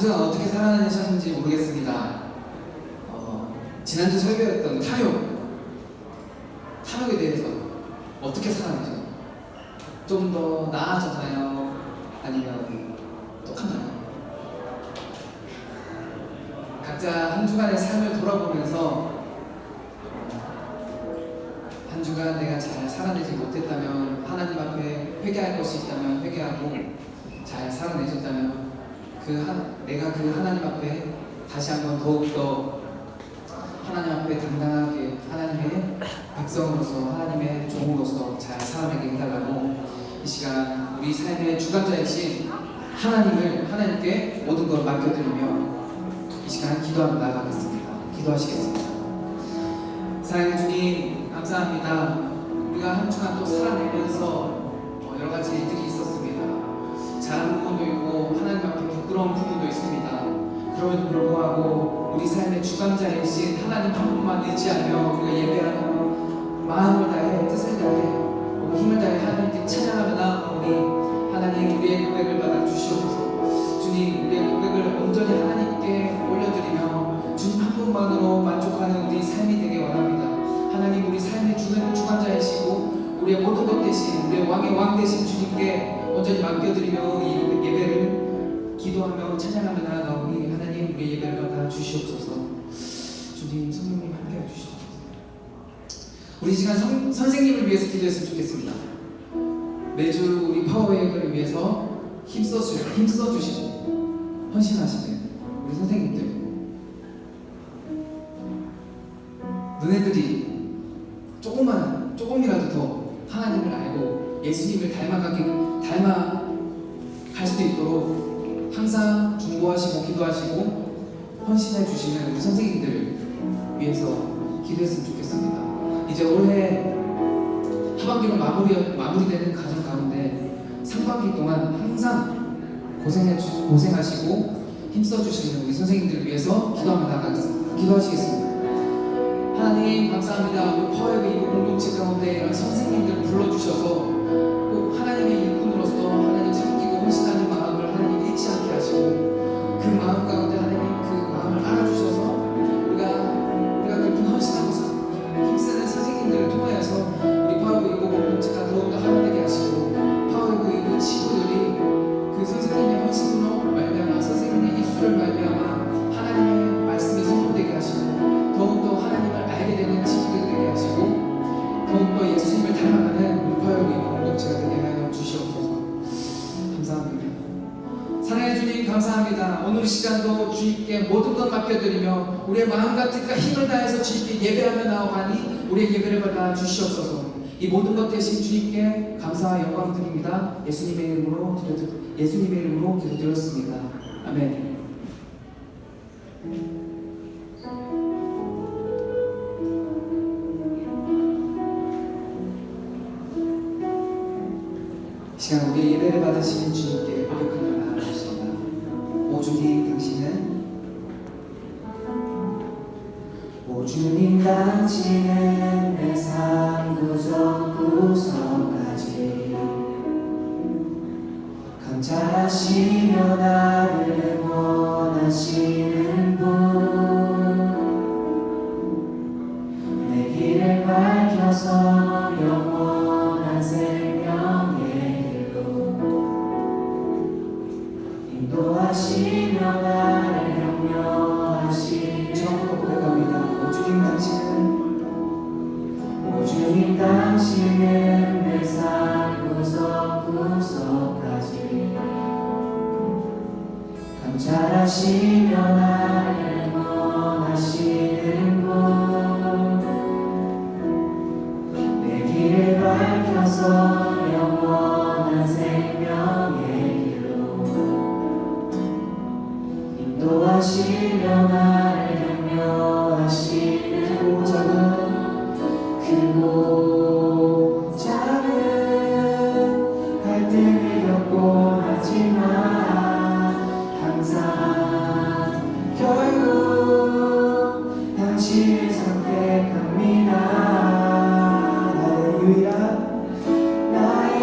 주간 어떻게 살아내셨는지 모르겠습니다. 지난주 설교였던 탐욕에 대해서 어떻게 살아내죠? 좀 더 나아졌나요? 아니면 똑같나요? 각자 한 주간의 삶을 돌아보면서 한 주간 내가 잘 살아내지 못했다면, 하나님 앞에 회개할 것이 있다면 회개하고, 잘 살아내셨다면 내가 그 하나님 앞에 다시 한번 더욱더 하나님 앞에 당당하게 하나님의 백성으로서, 하나님의 종으로서 잘 살아내게 해달라고, 이 시간 우리 삶의 주관자이신 하나님께 모든 걸 맡겨드리며 이 시간 기도하며 나아가겠습니다. 기도하시겠습니다. 사랑하는 주님, 감사합니다. 우리가 한 주간 또 살아내면서 여러 가지 일들이 있었습니다. 잘한 부분도 있고 하나님 앞에 부끄러운 부분도 있습니다. 그럼에도 불구하고 우리 삶의 주관자이신 하나님 한 분만 의지하며 우리가 예배하며 마음을 다해 뜻을 다해 힘을 다해 하나님께 찬양하며 나아오니, 하나님 우리의 고백을 받아 주시옵소서. 주님, 우리의 고백을 온전히 하나님께 올려드리며 주님 한 분만으로 만족하는 우리 삶이 되게 원합니다. 하나님, 우리 삶의 주관자이시고 우리의 모든 것 대신, 우리의 왕의 왕 되신 주님께 온전히 맡겨드리며 이 예배를 기도하며 찬양하며 나아가오니, 하나님 우리의 예배를 받아 주시옵소서. 주님, 성령님 함께해 주시옵소서. 우리 시간 선생님을 위해서 기도했으면 좋겠습니다. 매주 우리 파워웨이를 위해서 힘써주시고 헌신하시는 우리 선생님들, 너네들이 조금이라도 더 하나님을 알고 예수님을 닮아갈 수 있도록 항상 중보하시고 기도하시고 헌신해 주시는 우리 선생님들을 위해서 기도했으면 좋겠습니다. 이제 올해 하반기로 마무리되는 가정 가운데 상반기 동안 항상 고생하시고 힘써주시는 우리 선생님들을 위해서 기도하며 나아가겠습니다. 기도하시겠습니다. 하나님, 감사합니다. 우리 파워웨이 공동체 가운데 이런 선생님들 불러주셔서 꼭 하나님의 일꾼으로서 하나님 섬기고 헌신하는 마음을 하나님 잃지 않게 하시고, 그 마음 가운데 하나님 그 마음을 알아주셔서 우리가 그렇게 헌신하고 힘쓰는 선생님들을 통하여서 우리 파워웨이 공동체가 더욱더 하나되게 하시고, 파워웨이 친구들이 그 선생님의 헌신으로 말미암아, 선생님의 입술을 말미암아 하나님의 말씀이 선포되게 하시고, 더욱더 하나님을 알게 되는 친구들 되게 하시고, 더욱더 예수님을 닮아가는 우리 파워웨이 공동체가 되게 하여 주시옵소서. 감사합니다. 사랑해 주님, 감사합니다. 오늘 시간도 주님께 모든 것 맡겨드리며 우리의 마음과 뜻과 힘을 다해서 주님께 예배하며 나아가니 우리의 예배를 받아 주시옵소서. 이 모든 것 대신 주님께 감사와 영광 드립니다. 예수님의 이름으로 기도드렸습니다. 아멘. 이 시간 우리의 예배를 받으시는 주님께 고백하며 나아가십니다. 오 주님, 당신은 내 삶 구석구석까지 감찰하시며 나를 원하시는 분, 내 길을 밝혀서 영원한 생명의 길로 인도하시며 나를 격려하시는 처음부터 고백합니다. 오 주님, 당신은 내 삶 구석구석까지 감찰하시며 나를 원하시는 분, 내 길을 밝혀서 영원한 생명의 길로 인도하시며 나를 격려하시는 크고 작은 갈등을 겪고 하지만 항상 결국 당신을 선택합니다. 나의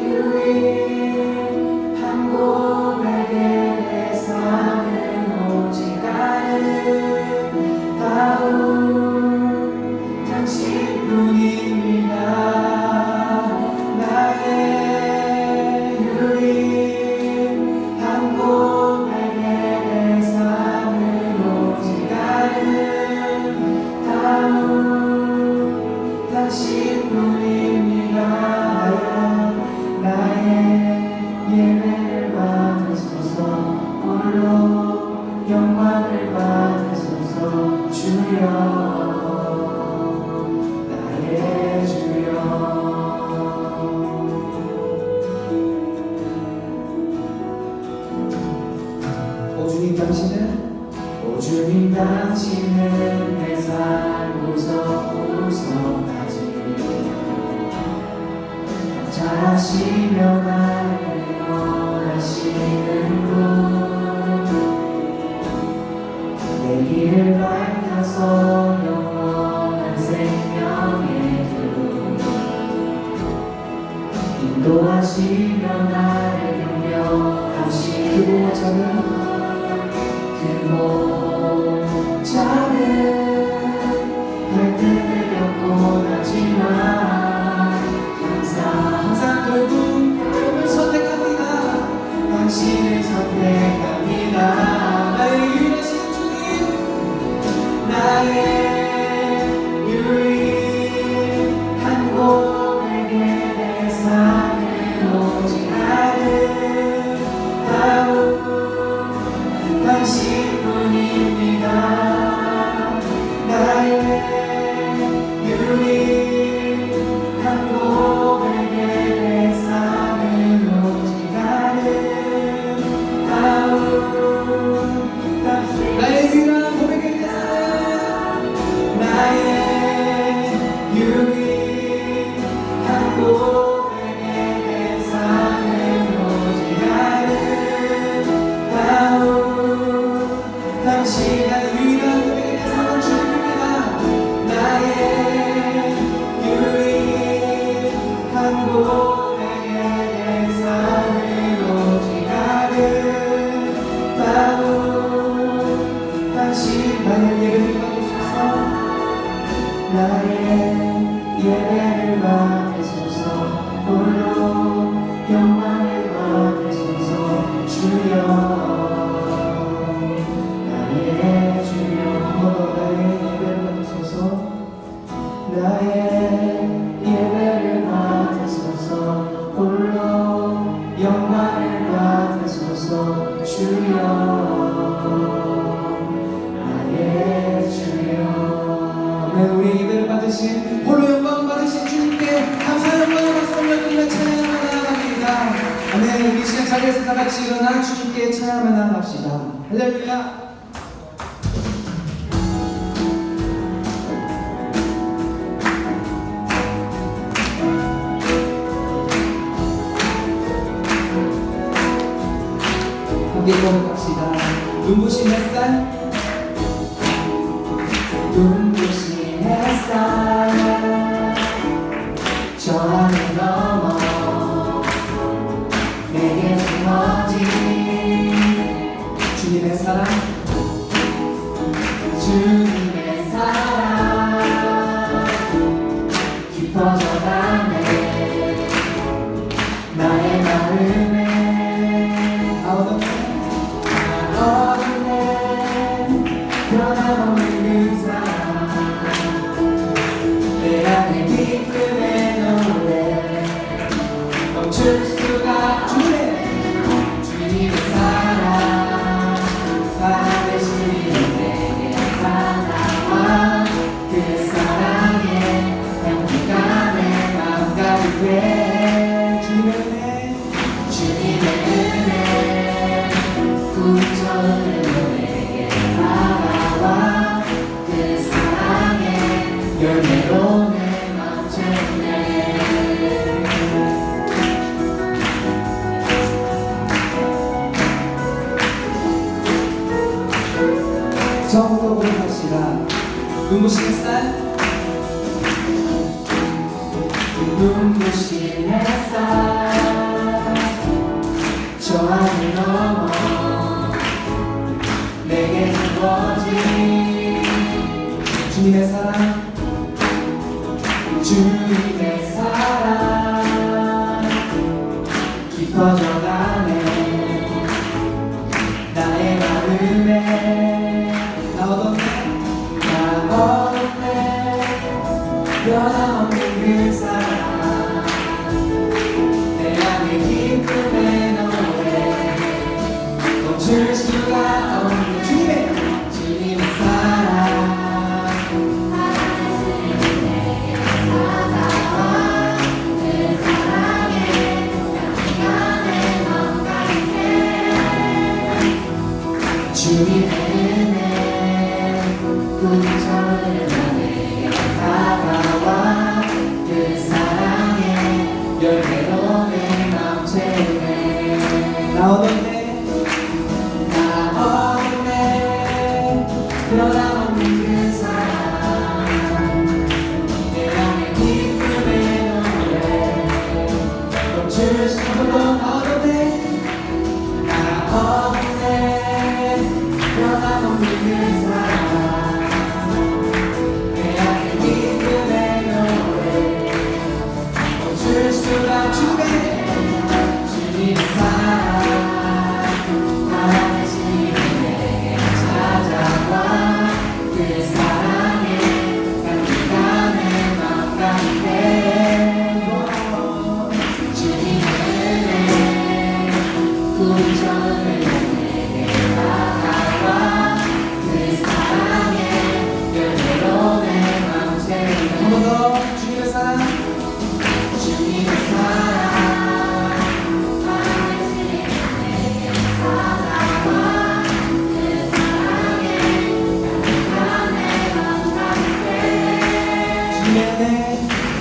유일한 고백에 잘하시며 나를 원하시는 분 내 길을 밝혀서 영원한 생명의 길 인도하시며 나를 경배하시는 크고 작은 크고 작은 갈등을 겪곤 하지만 항상 결국 선택합니다. 당신을 선택합니다. 나의 유일하신 주님, 나의 유일한 고백의 삶은 오직 아름다운 당신뿐입니다. 나의 유일한 고백의 삶은 오직 아름다운 당신 나의 유일한 고백에 대해서 나의 유일한 고백의 삶은 오직 아름다운 당신 나의 유일한 고백에 대해서는 주님입니다. 나의 유일한 고백의 삶은 오직 아름다운 당신 나의 예배를 받으소서. 나의 예배를 받으소서 홀로 영광을 받으소서 주여 나의 주여 나의 예배를 받으소서. 나의 예배를 받으소서 홀로 영광을 받으소서 주여 나의 주여 아멘. 우리 예배를 받으신 홀로 영광 받으신 주님께 감사 영광을 박수 올려드리며 찬양하며 나아갑니다. 아멘. 우리 시간 자리에서 다 같이 일어나 주님께 찬양하며 나아갑시다. 할렐루야. 함께 고백합시다. 눈부신 햇살, 눈부신 햇살 저 하늘 넘어 내게 주어진 주님의 사랑, 주님의 사랑 깊어져가네 나의 마음에 어둠에 변함없는 그 사랑 내 안에 기쁨의 노래 멈출 수가 주님의 사랑 받으시니 내게 살아와 그 사랑에 향기가 내 맘 가득해 주님의 은혜 구원을 내게 다가와 그 사랑의 열매로 내 맘 채우네 처음부터 고백합시다. 눈부신 햇살, 눈부신 햇살 저 하늘 넘어 내게 주어진 주님의 사랑, 주님의 사랑 깊어져가네 나의 마음에 나 어둠에 변함없는 그 사랑 내 안에 기쁨의 노래 멈출 수가 없는 주님의 사랑 그 사랑에 내 맘 가득해 주님의 은혜 구원을 내게 다가와 그 사랑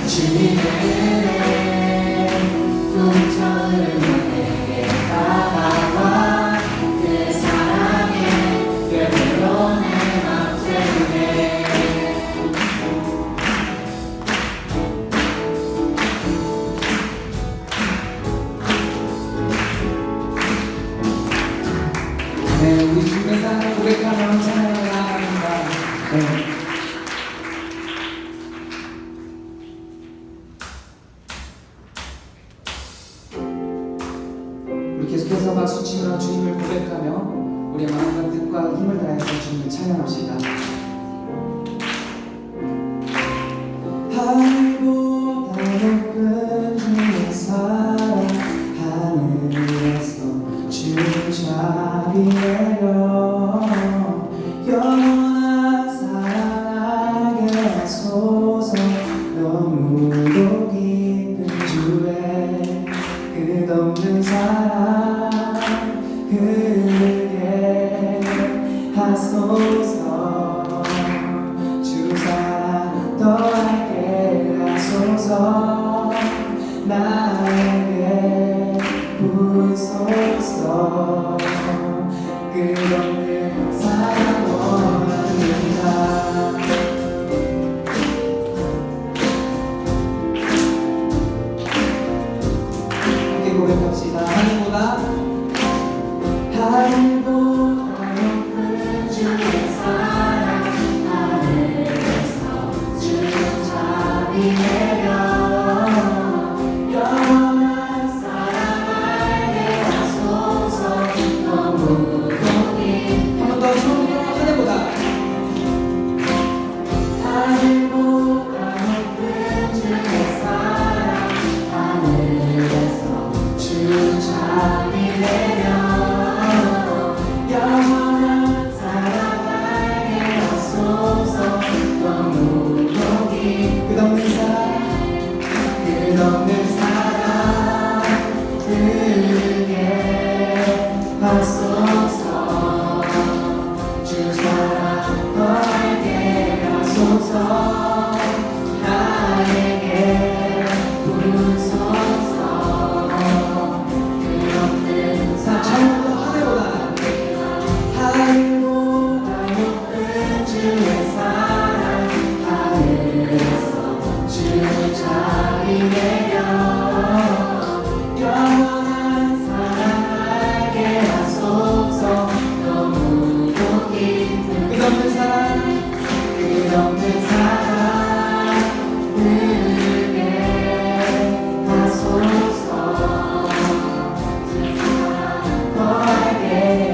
주님의 은혜 꿈처럼 내게 다가와 그 사랑에 그대로 내 맘 채우네 네, 우리 주님의 사랑을 고백하며 찬양을 나아갑니다. 네. 우리 계속해서 박수치며 주님을 고백하며 우리의 마음과 뜻과 힘을 다해서 주님을 찬양합시다. 하늘보다 높은 주의 사랑 하늘에서 주를 자비 내려 영원한 사랑하게 하소서 너무도 깊은 주의 끝없는 사랑 흐르게 하소서 주 사랑 더하게 하소서 나에게 부소서 끝없는 사랑 원합니다. 함께 고백합시다. 하늘보다 높은 주의 사랑 하늘에서 주를 자비 내려 영원한 사랑하게 하소서 너무도 깊은 한 번 더 처음으로 하늘보다 하늘보다 높은 주의 사랑 하늘에서 주를 자비 내려 영원한 사랑하게 하소서 너무도 깊은 끝없는 사랑 끝없는 사랑 흐르게 하소서 주 사랑 너에게 하소서 나에게 부소서 끝없는 사랑 처음으로 하늘보다 높은 주의 사랑 하늘에서 주를 자비 내려 영원한 사랑하게 하소서 너무도 깊은 끝없는 사랑 끝없는 사랑 흐르게 하소서 주 사랑 너에게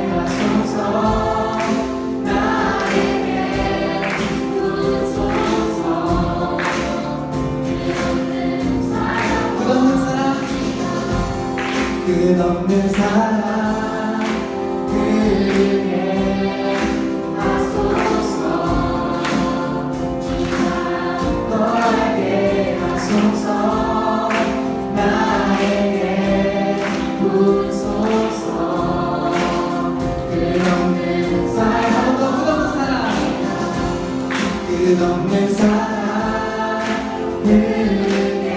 하소서 나에게 부소서 끝없는 사랑 끝없는 사랑 흐르게 하소서 주 사랑 너에게 하소서 나에게 부소서 끝없는 사랑 한 번 더 끝없는 사랑 끝없는 사랑 흐르게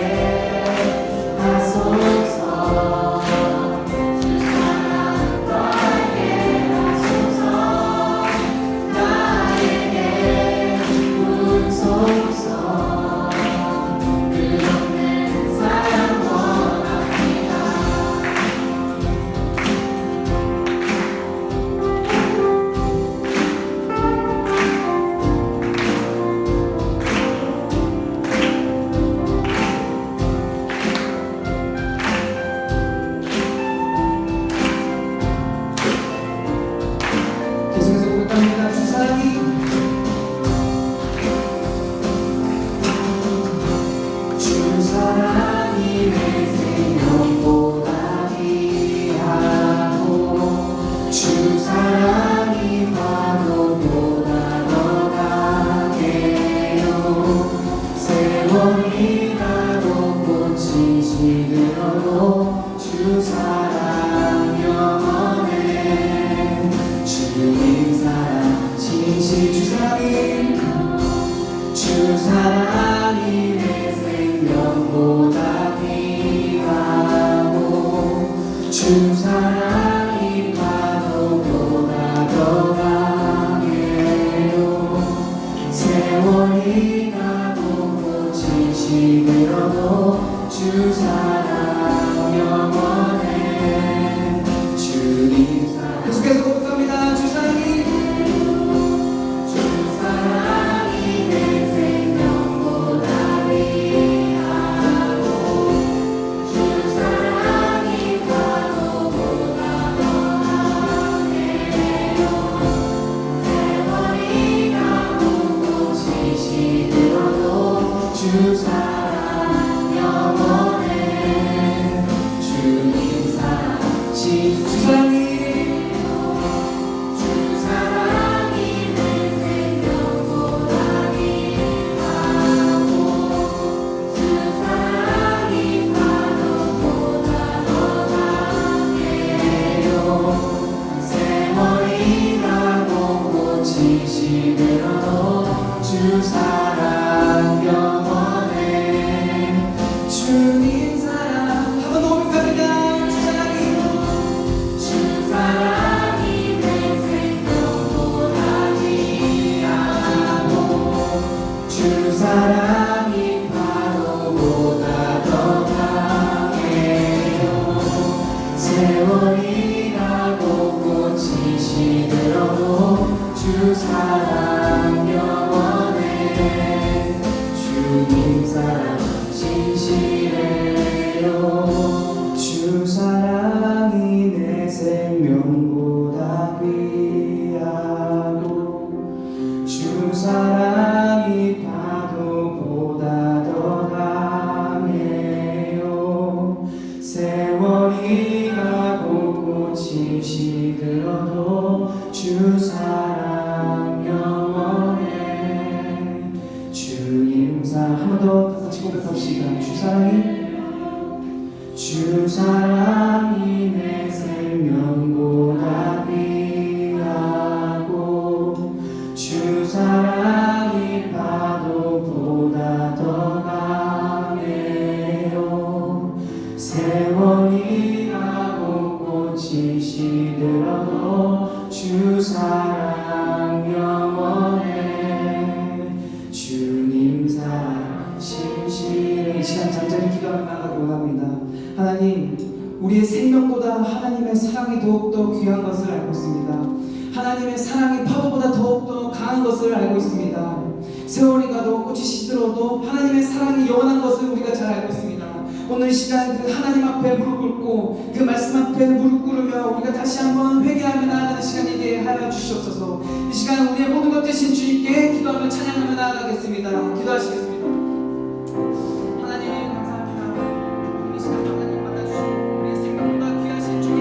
하소서 주 사랑 너에게 하소서 나에게 부소서 끝없는 사랑 원합니다. 계속해서 고백합니다. 주 사랑이 주 사랑이 내 생명보다 귀하고 주 사랑이 파도보다 더 강해요 세월이 가도 꽃이 시들어도 주 사랑 영원해 주님 사랑 진실 주 사랑이 지시들어도 주 사랑 영원해. 주님 사랑 계속해서 고백합니다. 주 사랑이 주 사랑이 내 생명보다 위하고 주 사랑이 파도보다 더 강해요. 세월이 가고 꽃이 시들어도 주 사랑 영원해. 주님 사랑 주 사랑이 주 사랑이 내 생명보다 위하고 주 사랑이 파도보다 더 강해요. 세월이 가고 꽃이 시들어도 주 사랑 영원해. 주님 사랑 한번 더 고백합니다. 주 사랑이 주 사랑이 내 생명보다 귀하고 주 사랑이 파도보다 더 강해요. 세월이 가고 꽃이 시들어도 주 사랑 영원해. 주님 사랑 진실해요. 주 사랑이 내 생명보다 귀하고 주 사랑이 파도보다 더 강해요. 세월이 가고 꽃이 시들어도 주 사랑 영원해. 주님 사랑 한 번 더 같이 고백합시다. 주 사랑이 내 생명보다 귀하고 주 사랑이 파도보다 더 강해요. 세월이 가고 꽃이 시들어도 주 사랑 영원해. 주님 사랑 신실해. 이 시간 잠잠히 기도하며 나가기 원합니다. 하나님, 우리의 생명보다 하나님의 사랑이 더욱더 귀한 것을 알고 있습니다. 하나님의 사랑이 파도보다 더욱더 강한 것을 알고 있습니다. 세월이 가도 꽃이 시들어도 하나님의 사랑이 영원한 것을 우리가 잘 알고 있습니다. 오늘 이 시간 그 하나님 앞에 무릎 꿇고 그 말씀 앞에 무릎 꿇으며 우리가 다시 한번 회개하며 나아가는 시간이게 하여 주시옵소서. 이 시간 우리의 모든 것 되신 주님께 기도하며 찬양하며 나아가겠습니다. 기도하시겠습니다. 하나님 감사합니다. 이 시간 하나님 만나주신 우리의 생명보다 귀하신 주님,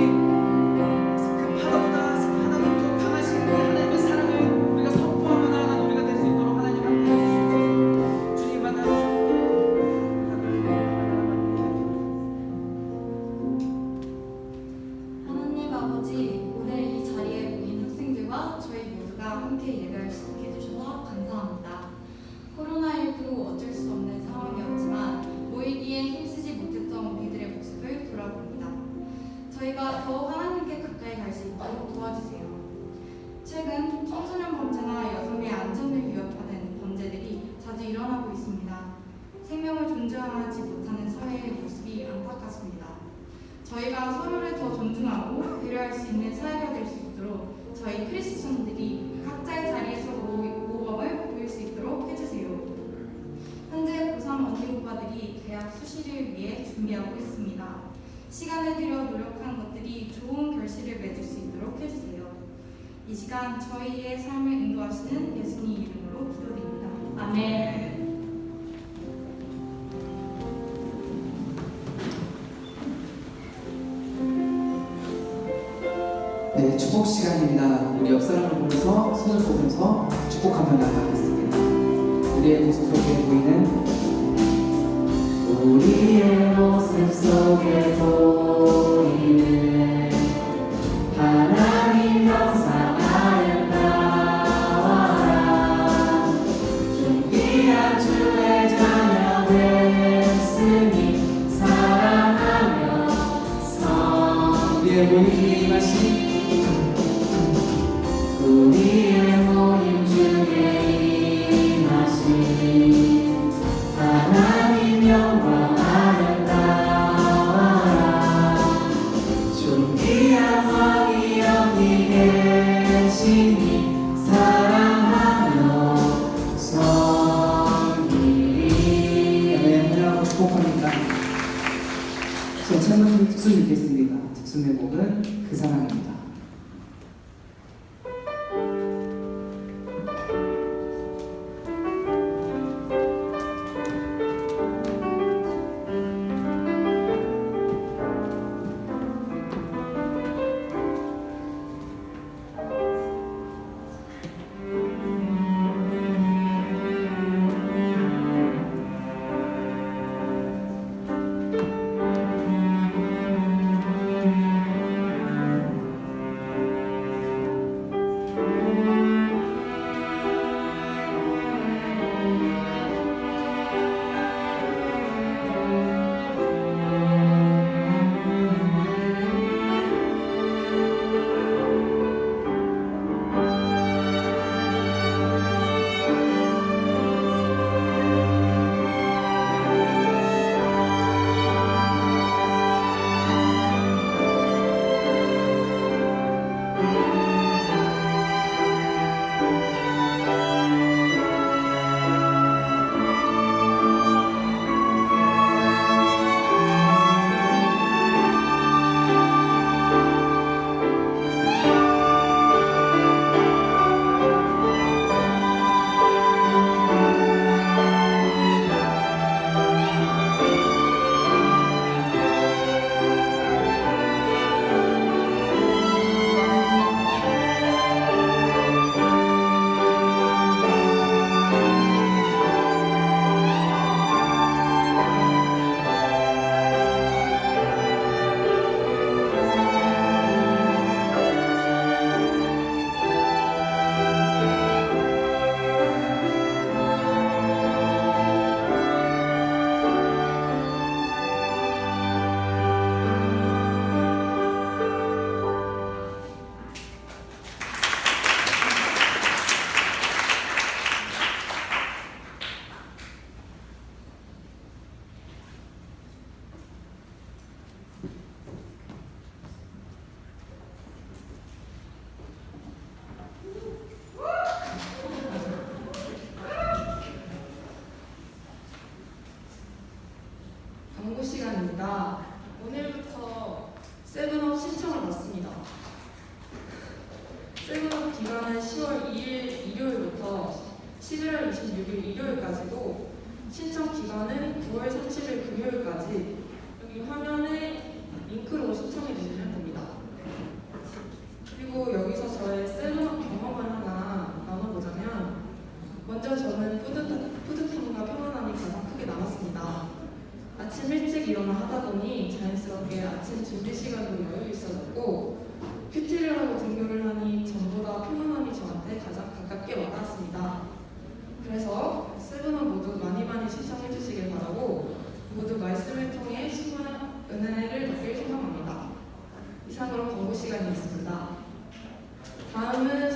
그 파도보다 하나님 더 강하신 그 하나님의 사랑을 우리가 선포하며 나아가는 우리가 될 수 있도록 하나님 함께 해주시옵소서. 주님 만나주시옵소서. 하나님 아버지, 오늘 이 자리에 모인 학생들과 저희 모두가 함께 예배할 수 있게 해주셔서 감사합니다. 코로나19로 어쩔 수 없는 상황이었지만 모이기에 힘쓰지 못했던 우리들의 모습을 돌아봅니다. 저희가 더 하나님께 가까이 갈 수 있도록 도와주세요. 최근 청소년 범죄나 여성의 안전을 위협하는 범죄들이 자주 일어나고 있습니다. 생명을 존중하지 못하는 사회의 모습이 안타깝습니다. 저희가 서로를 더 존중하고 배려할 수 있는 사회가 될 수 있도록 저희 크리스천들이 각자의 자리에서 모범을 보일 수 있도록 해주세요. 현재 고3 언니 오빠들이 대학 수시를 위해 준비하고 있습니다. 시간을 들여 노력한 것들이 좋은 결실을 맺을 수 있도록 해주세요. 이 시간 저희의 삶을 인도하시는 예수님 이름으로 기도드립니다. 아멘. 네, 축복 시간입니다. 우리 옆 사람을 보면서 손을 보면서 축복하며 나가겠습니다. 우리의 모습 속에 보이는 우리의 모습 속에 보이는 하나님 형상 아름다워라. 존귀한 주의 자녀 됐으니 사랑하며 우리의 모임 중에 임하신 우리의 모임 중에 임하신 하나님 축복합니다. 전 찬양 특수 읽겠습니다. 특수 제목은 그 사랑입니다. 광고 시간입니다. 오늘부터 세븐업 신청을 받습니다. 세븐업 기간은 10월 2일 일요일부터 11월 26일 일요일까지고 신청 기간은 9월 30일 금요일까지 여기 화면에 링크로 신청해 주시면 됩니다. 그리고 여기서 저의 세븐업 경험을 하나 나눠보자면 먼저 저는 뿌듯함과 평안함이 가장 크게 남았습니다. 아침 일찍 일어나 하다 보니 자연스럽게 아침 준비 시간도 여유 있어졌고 큐티를 하고 등교를 하니 전보다 평안함이 저한테 가장 가깝게 와닿았습니다. 그래서 세븐업 모두 많이 신청해 주시길 바라고 모두 말씀을 통해 신선한 은혜를 받길 소망합니다. 이상으로 광고 시간이었습니다. 다음은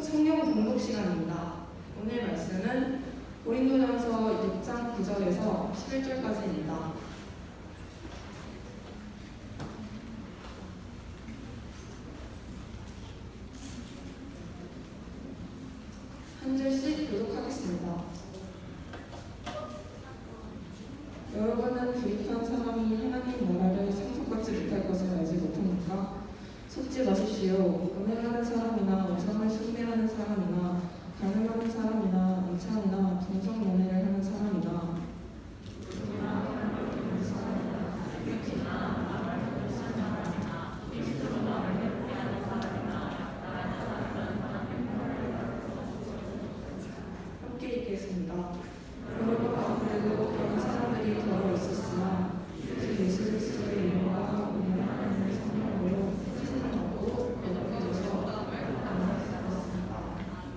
성경 공독 시간입니다. 오늘 말씀은 고린도전서 6장 9절에서 11절까지입니다. 한 절씩 교독하겠습니다. 여러분은 불의한 사람이 하나님 나라를 상속받지 못할 것을 알지 못합니까? 속지 마십시오. 은혜하는 사람이나 우상을 숭배하는 사람이나 가늠하는 사람이나 은창이나 동성연애를 하는 사람이나 함께 읽겠습니다. 여러분 가운데도 그런 사람들이 더러 있었으나 주 예수 그리스도의 이름과 운명하는 성령으로 세상하고 연합해져서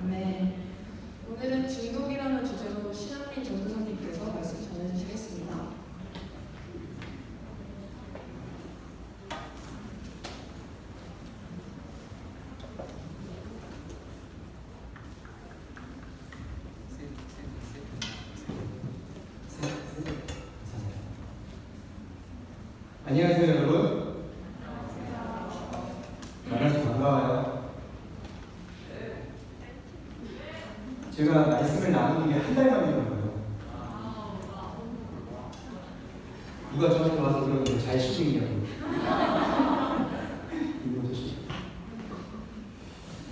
아멘. 오늘은 중독이라는 주제로 신한민 전도사님께서 말씀 전해주시겠습니다. 안녕하세요 여러분. 만나서 반가워요. 제가 말씀을 나누는 게 한 달 만인 거예요. 누가 저한테 와서 그러는데 잘 쉬고 있냐고.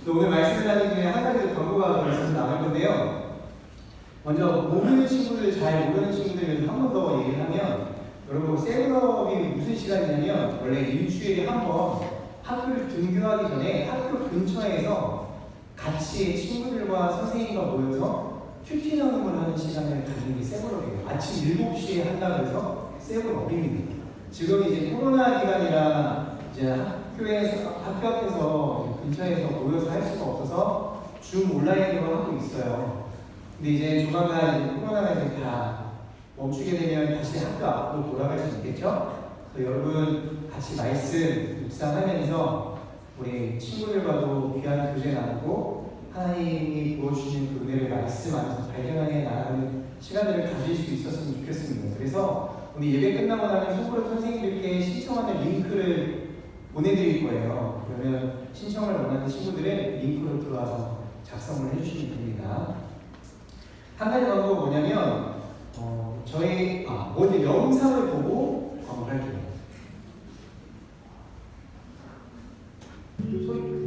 또 오늘 말씀을 나누기 전에 한 가지 광고가 더 있어서 나올 건데요. 먼저 모르는 친구들, 잘 모르는 친구들 한 번 더 얘기를 하면, 여러분 세븐업이 무슨 시간이냐면 원래 일주일에 한 번 학교를 등교하기 전에 학교 근처에서 같이 친구들과 선생님과 모여서 큐티 나눔을 하는 시간을 가지는 게 세븐업이에요. 아침 7시에 한다고 해서 세븐업입니다. 지금 이제 코로나 기간이라 이제 학교 앞에서 근처에서 모여서 할 수가 없어서 줌 온라인으로 하고 있어요. 근데 이제 조만간 이제 코로나가 이제 다 멈추게 되면 다시 학교 앞으로 돌아갈 수 있겠죠? 그래서 여러분 같이 말씀 묵상하면서 우리 친구들과도 귀한 교제 나누고 하나님이 부어주시는 그 은혜를 말씀 안에서 발견하게 나가는 시간들을 가질 수 있었으면 좋겠습니다. 그래서 오늘 예배 끝나고 나면 속으로 선생님들께 신청하는 링크를 보내드릴 거예요. 그러면 신청을 원하는 친구들은 링크로 들어와서 작성을 해주시면 됩니다. 한 가지 광고가 뭐냐면 저희 먼저 영상을 보고 광고할게요. 소리.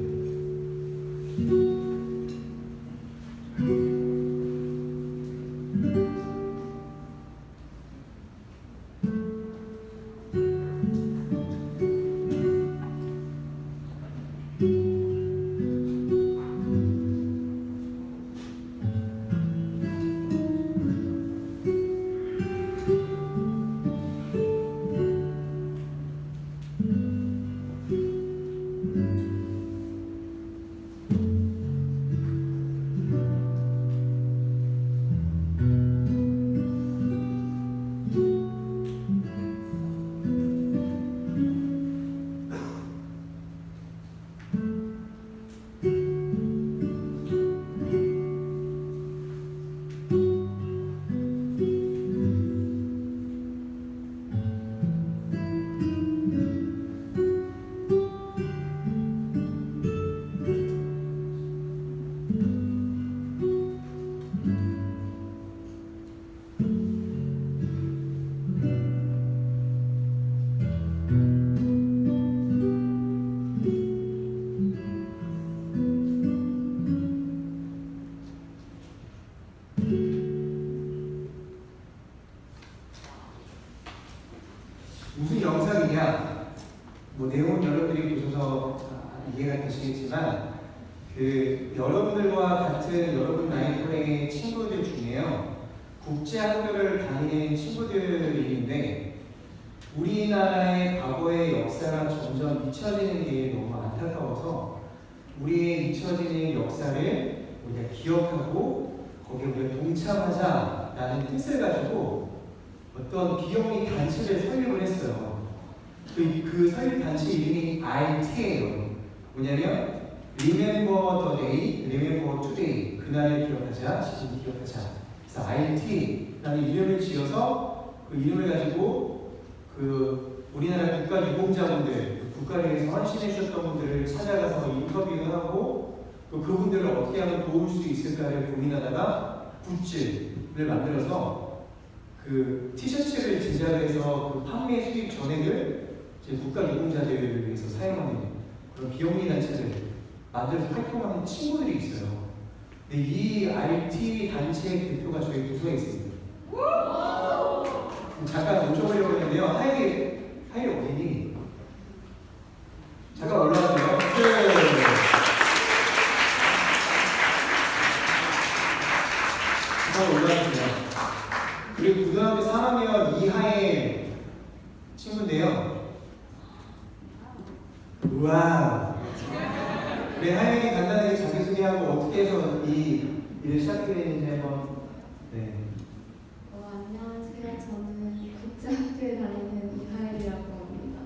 무슨 영상이냐? 뭐 내용은 여러분들이 보셔서 이해가 되시겠지만 여러분들과 같은 여러분 나이 또래의 친구들 중에요. 국제학교를 다니는 친구들이 있는데 우리나라의 과거의 역사가 점점 잊혀지는 게 너무 안타까워서 우리의 잊혀지는 역사를 우리가 기억하고 거기에 우리가 동참하자라는 뜻을 가지고 어떤 기업이 단체를 설립을 했어요. 그 설립 단체 이름이 RT예요. 뭐냐면 Remember the Day, Remember Today. 그날을 기억하자, 지금 기억하자. 그래서 RT라는 이름을 지어서 그 이름을 가지고 우리나라 국가 유공자분들, 국가를 위해서 헌신해 주셨던 분들을 찾아가서 인터뷰를 하고 또 그분들을 어떻게 하면 도울 수 있을까를 고민하다가 굿즈를 만들어서 티셔츠를 제작해서 판매 수입 전액을 국가 유공자들을 위해서 사용하는 그런 비영리 단체를 만들어서 활동하는 친구들이 있어요. 근데 이 RT 단체의 대표가 저희 부서에 있습니다. 잠깐 모셔보려고 했는데요. 하이 어디니? 잠깐 올라가세요. 잠깐 올라가세요. 그리고 고등학교 3학년 이하의 친구인데요. 우와. 우리 하영이 간단하게 자기소개하고 어떻게 해서 이 일을 시작하게 됐는지 한번. 네. 안녕하세요. 저는 국제학교에 다니는 이하일이라고 합니다.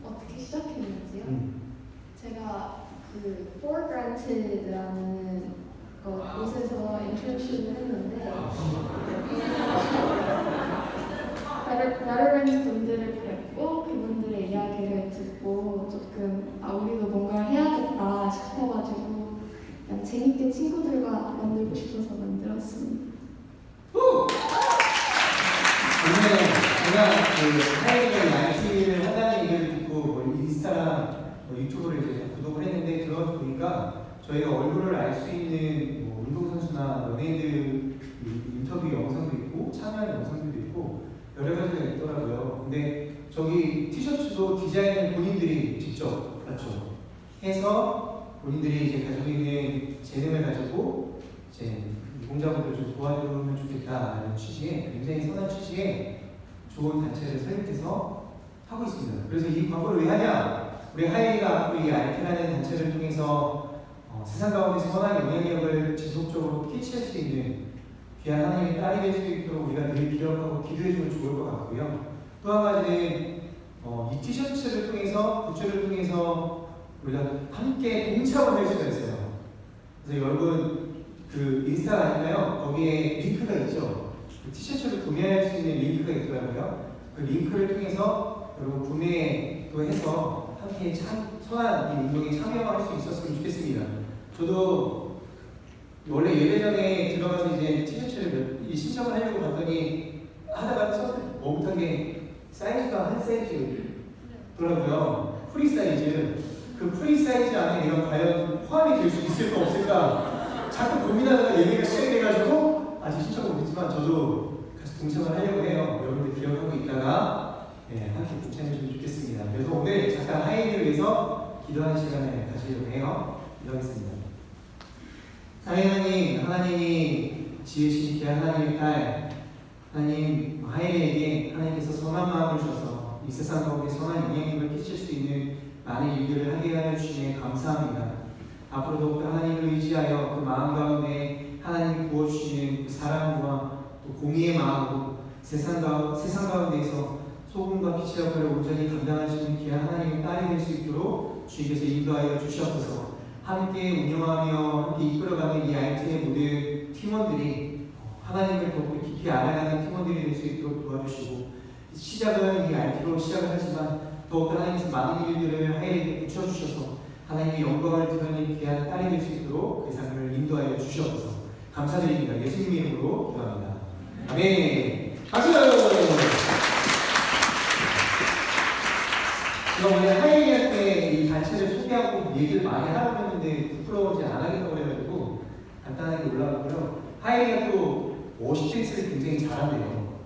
어떻게 시작했는지요? 제가 For Granted라는 곳에서 인턴십을 했는데 베테랑 분들을 뵙고 그분들의 이야기를 듣고 조금 우리도 뭔가 해야겠다 싶어가지고 그냥 재밌게 친구들과 만들고 싶어서 만들었습니다. 오늘 제가 그 하이가 라이트를 한다는 얘기를 듣고 뭐 인스타랑 뭐 유튜브를 이제 구독을 했는데 들어가서 보니까 저희가 얼굴을 알 수 있는 뭐 운동선수나 연예인들 인터뷰 영상도 있고 참여하는 영상들도 있고 여러 가지가 있더라고요. 근데 저기 티셔츠도 디자인을 본인들이 직접 그렇죠 해서 본인들이 이제 가지고 있는 재능을 가지고 이제 공자분들 좀 도와주면 좋겠다라는 취지의 굉장히 선한 취지의 좋은 단체를 설립해서 하고 있습니다. 그래서 이 광고를 왜 하냐? 우리 하이가 앞으로 이 알테라는 단체를 통해서 세상 가운데 선한 영향력을 지속적으로 끼칠 수 있는 귀한 하나님의 딸이 될 수 있도록 우리가 늘 기억하고 기도해주면 좋을 것 같고요. 또 한 가지는 이 티셔츠를 통해서 굿즈를 통해서 우리가 함께 동참을 할 수가 있어요. 그래서 여러분 그 인스타 아닌가요? 거기에 링크가 있죠. 그 티셔츠를 구매할 수 있는 링크가 있더라고요. 그 링크를 통해서 여러분 구매도 해서 함께 선한 이 운동에 참여할 수 있었으면 좋겠습니다. 저도 원래 예배 전에 들어가서 이제 티셔츠를 신청을 하려고 봤더니 하다가 처음 못한 게 사이즈가 한 사이즈더라고요. 프리 사이즈. 그 프리 사이즈 안에 내가 과연 포함이 될 수 있을까 없을까 자꾸 고민하다가 예배가 시작이 돼가지고 아직 신청을 못했지만 저도 같이 동참을 하려고 해요. 여러분들 기억하고 있다가 함께 동참해주면 좋겠습니다. 그래서 오늘 잠깐 하이를 위해서 기도하는 시간을 가지려고 해요. 기도하겠습니다. 하나님, 하나님이 지으신 귀한 하나님의 딸 하나님 하이에게 하나님께서 선한 마음을 주셔서 이 세상 가운데 선한 영향력을 끼칠 수 있는 많은 일들을 하게 하여 주시네 감사합니다. 앞으로도 하나님을 의지하여 그 마음 가운데 하나님이 부어주시는 그 사랑과 또 공의의 마음으로 세상 가운데에서 소금과 빛의 역할을 온전히 감당하시는 귀한 하나님의 딸이 될 수 있도록 주님께서 인도하여 주시옵소서. 함께 운영하며 함께 이끌어가는 이 RT의 모든 팀원들이 하나님을 더욱 깊이 알아가는 팀원들이 될 수 있도록 도와주시고 시작은 이 RT로 시작을 하지만 더욱 하나님께서 많은 일들을 하나님께 붙여주셔서 하나님의 영광을 드러내는 귀한 딸이 될 수 있도록 그 삶을 인도하여 주시옵소서. 감사드립니다. 예수님 이름으로 기도합니다. 아멘. 박수! 제가 원래 하이할 때 이 단체를 소개하고 얘기를 많이 하려고 했는데 부끄러워지 안 하겠다고 해가지고 간단하게 올라가고요. 하이가 또 워시댄스를 굉장히 잘한대요.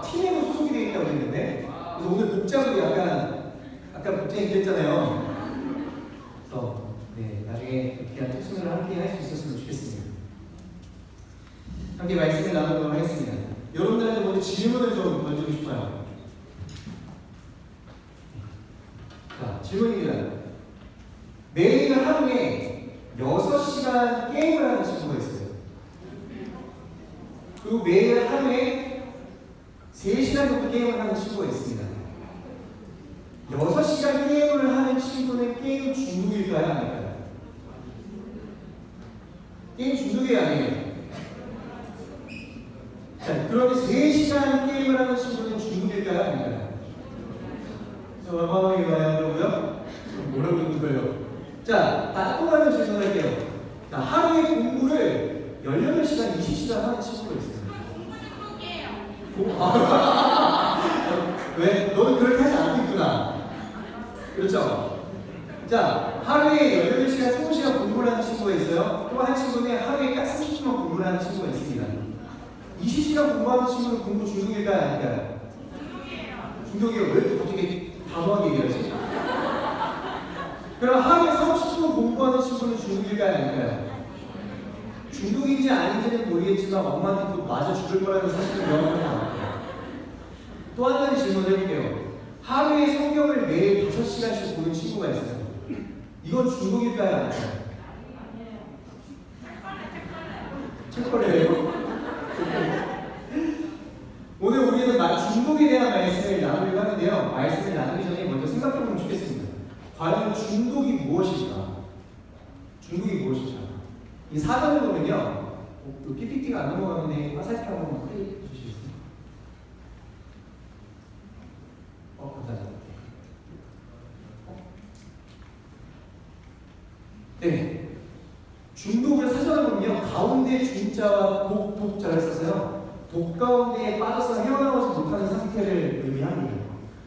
팀에도 소속이 되어 있다고 했는데 그래서 오늘 복장도 약간 아까 복장이 그랬잖아요. 그래서 나중에 귀한 특수를 함께 할 수 있었으면 좋겠습니다. 함께 말씀을 나누도록 하겠습니다. 여러분들한테 먼저 질문을 좀 던지고 싶어요. 자, 질문입니다. 매일 하루에 6시간 게임을 하는 친구가 있어요. 그리고 매일 하루에 3시간 정도 게임을 하는 친구가 있습니다. 6시간 게임을 하는 친구는 게임 중독일까요? 아닐까요? 게임 중독이 아니에요. 자, 그런데 3시간 게임을 하는 친구는 중독일까요? 아닐까요? 어마어마하게 말하려고요? 뭐라고 있는 거예요? 자, 따끔하게 질문할게요. 자, 하루에 공부를 18시간, 20시간 하는 친구가 있어요. 왜? 너는 그렇게 하지 않겠구나. 그렇죠? 자, 하루에 18시간, 20시간 공부를 하는 친구가 있어요. 또 한 친구는 하루에 딱 30분만 공부를 하는 친구가 있습니다. 20시간 공부하는 친구는 공부 중독일까요? 아닐까요? 중독이에요. 왜 이렇게 갑자기 단호하게 얘기하지? 그럼 하루에 30분 공부하는 친구는 중독일까요? 아닐까요? 중독인지 아닌지는 모르겠지만 엄마한테 또 맞아 죽을 거라는 사실은 명확하게 나왔어요. 또 한 가지 질문을 해볼게요. 하루에 성경을 매일 5시간씩 보는 친구가 있어요. 이건 중독일까요? 아닐까요? 책벌레예요? 오늘 우리는 중독에 대한 말씀을 나누려고 하는데요. 말씀을 나누기 전에 먼저 생각해보면 좋겠습니다. 과연 중독이 무엇일까? 중독이 무엇일까? 이 사전을 보면요. PPT가 안 넘어가는데 화살표 한번 클릭해 주시겠어요? 감사합니다. 네. 중독을 보면 사전을 보면 가운데 중자와 독자를 써서요. 독 가운데에 빠져서 헤어나오지 못하는 상태를 의미합니다.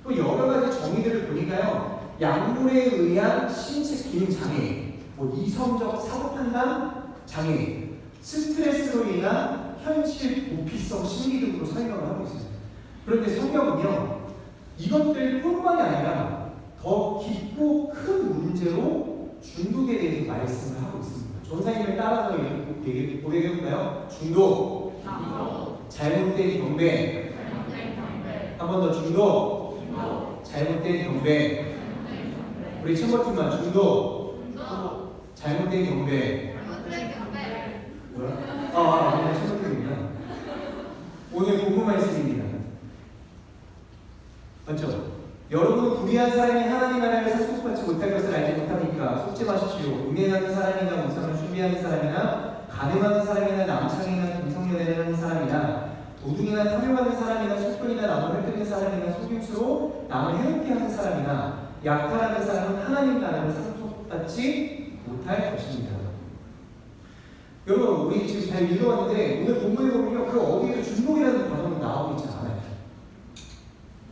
또 여러 가지 정의들을 보니까요. 약물에 의한 신체 기능 장애, 뭐 이성적 사고 판단 장애, 스트레스로 인한 현실 도피성 심리 등으로 설명을 하고 있습니다. 그런데 성경은요. 이것들뿐만이 아니라 더 깊고 큰 문제로 중독에 대해서 말씀을 하고 있습니다. 전사님을 따라서 고백해볼까요? 중독, 잘못된 경배, 한 번 더 중독, 잘못된 경배. 우리 챔버팀만 중독, 잘못된 경배. 뭐야? 오늘 챔버팀입니다. 오늘 본문 말씀입니다. 맞죠? 여러분은 불의한 사람이 하나님 나라에서 속받지 못할 것을 알지 못합니까? 속지 마십시오. 음행하는 사람이나 우상을 숭배하는 사람이나 간음하는 사람이나 남창이나 동성연애를 하는 사람이나 도둑이나 탐욕하는 사람이나 술꾼이나 남을 헐뜯는 사람이나 속임수로 남을 해롭게 하는 사람이나 약탈하는 사람은 하나님 나라를 상속받지 못할 것입니다. 여러분, 우리 지금 잘 읽어왔는데 오늘 본문에 보면요, 그 어디에도 중독이라는 단어는 나오고 있지 않아요.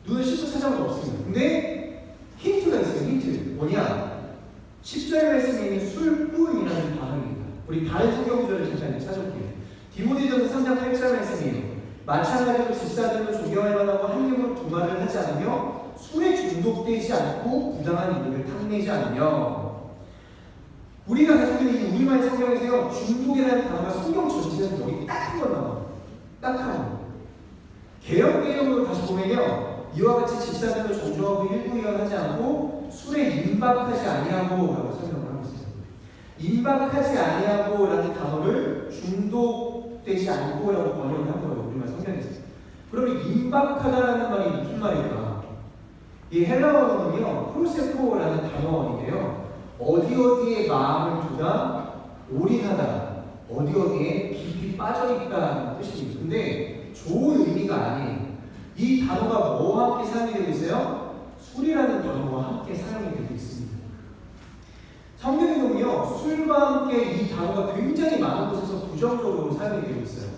눈을 씻고 찾아본 게 없습니다. 근데 힌트가 있어요. 힌트 뭐냐? 10절 말씀에 있는 술꾼이라는 단어입니다. 우리 다른 성경 구절을 잠깐 찾아볼게요. 디모데전서 3장 8절 말씀이에요. 마찬가지로 집사들도 존경할 만하고 한 입으로 두말을 하지 않으며 술에 중독되지 않고 부당한 일을 탐내지 않으며. 우리가 가지고 있는 이 우리말 성경에서요, 중독이라는 단어가 성경 전체에서 여기 딱 한 번 나와요. 딱 한 번. 개역 개혁으로 다시 보면요, 이와 같이 집사들도 정조하고 일구이연하지 않고 술에 임박하지 아니하고라고 설명을 하고 있어요. 임박하지 아니하고라는 단어를 중독되지 않고라고 번역을 한 거예요. 우리말 성경에서. 그러면 임박하다라는 말이 무슨 말일까? 이 헬라어는요, 프로세포라는 단어인데요. 어디에 마음을 두다, 올인하다, 어디에 깊이 빠져있다는 뜻입니다. 근데 좋은 의미가 아니에요. 이 단어가 뭐와 함께 사용이 되고 있어요? 술이라는 단어와 함께 사용이 되고 있습니다. 성경에 보면요, 술과 함께 이 단어가 굉장히 많은 곳에서 부정적으로 사용이 되고 있어요.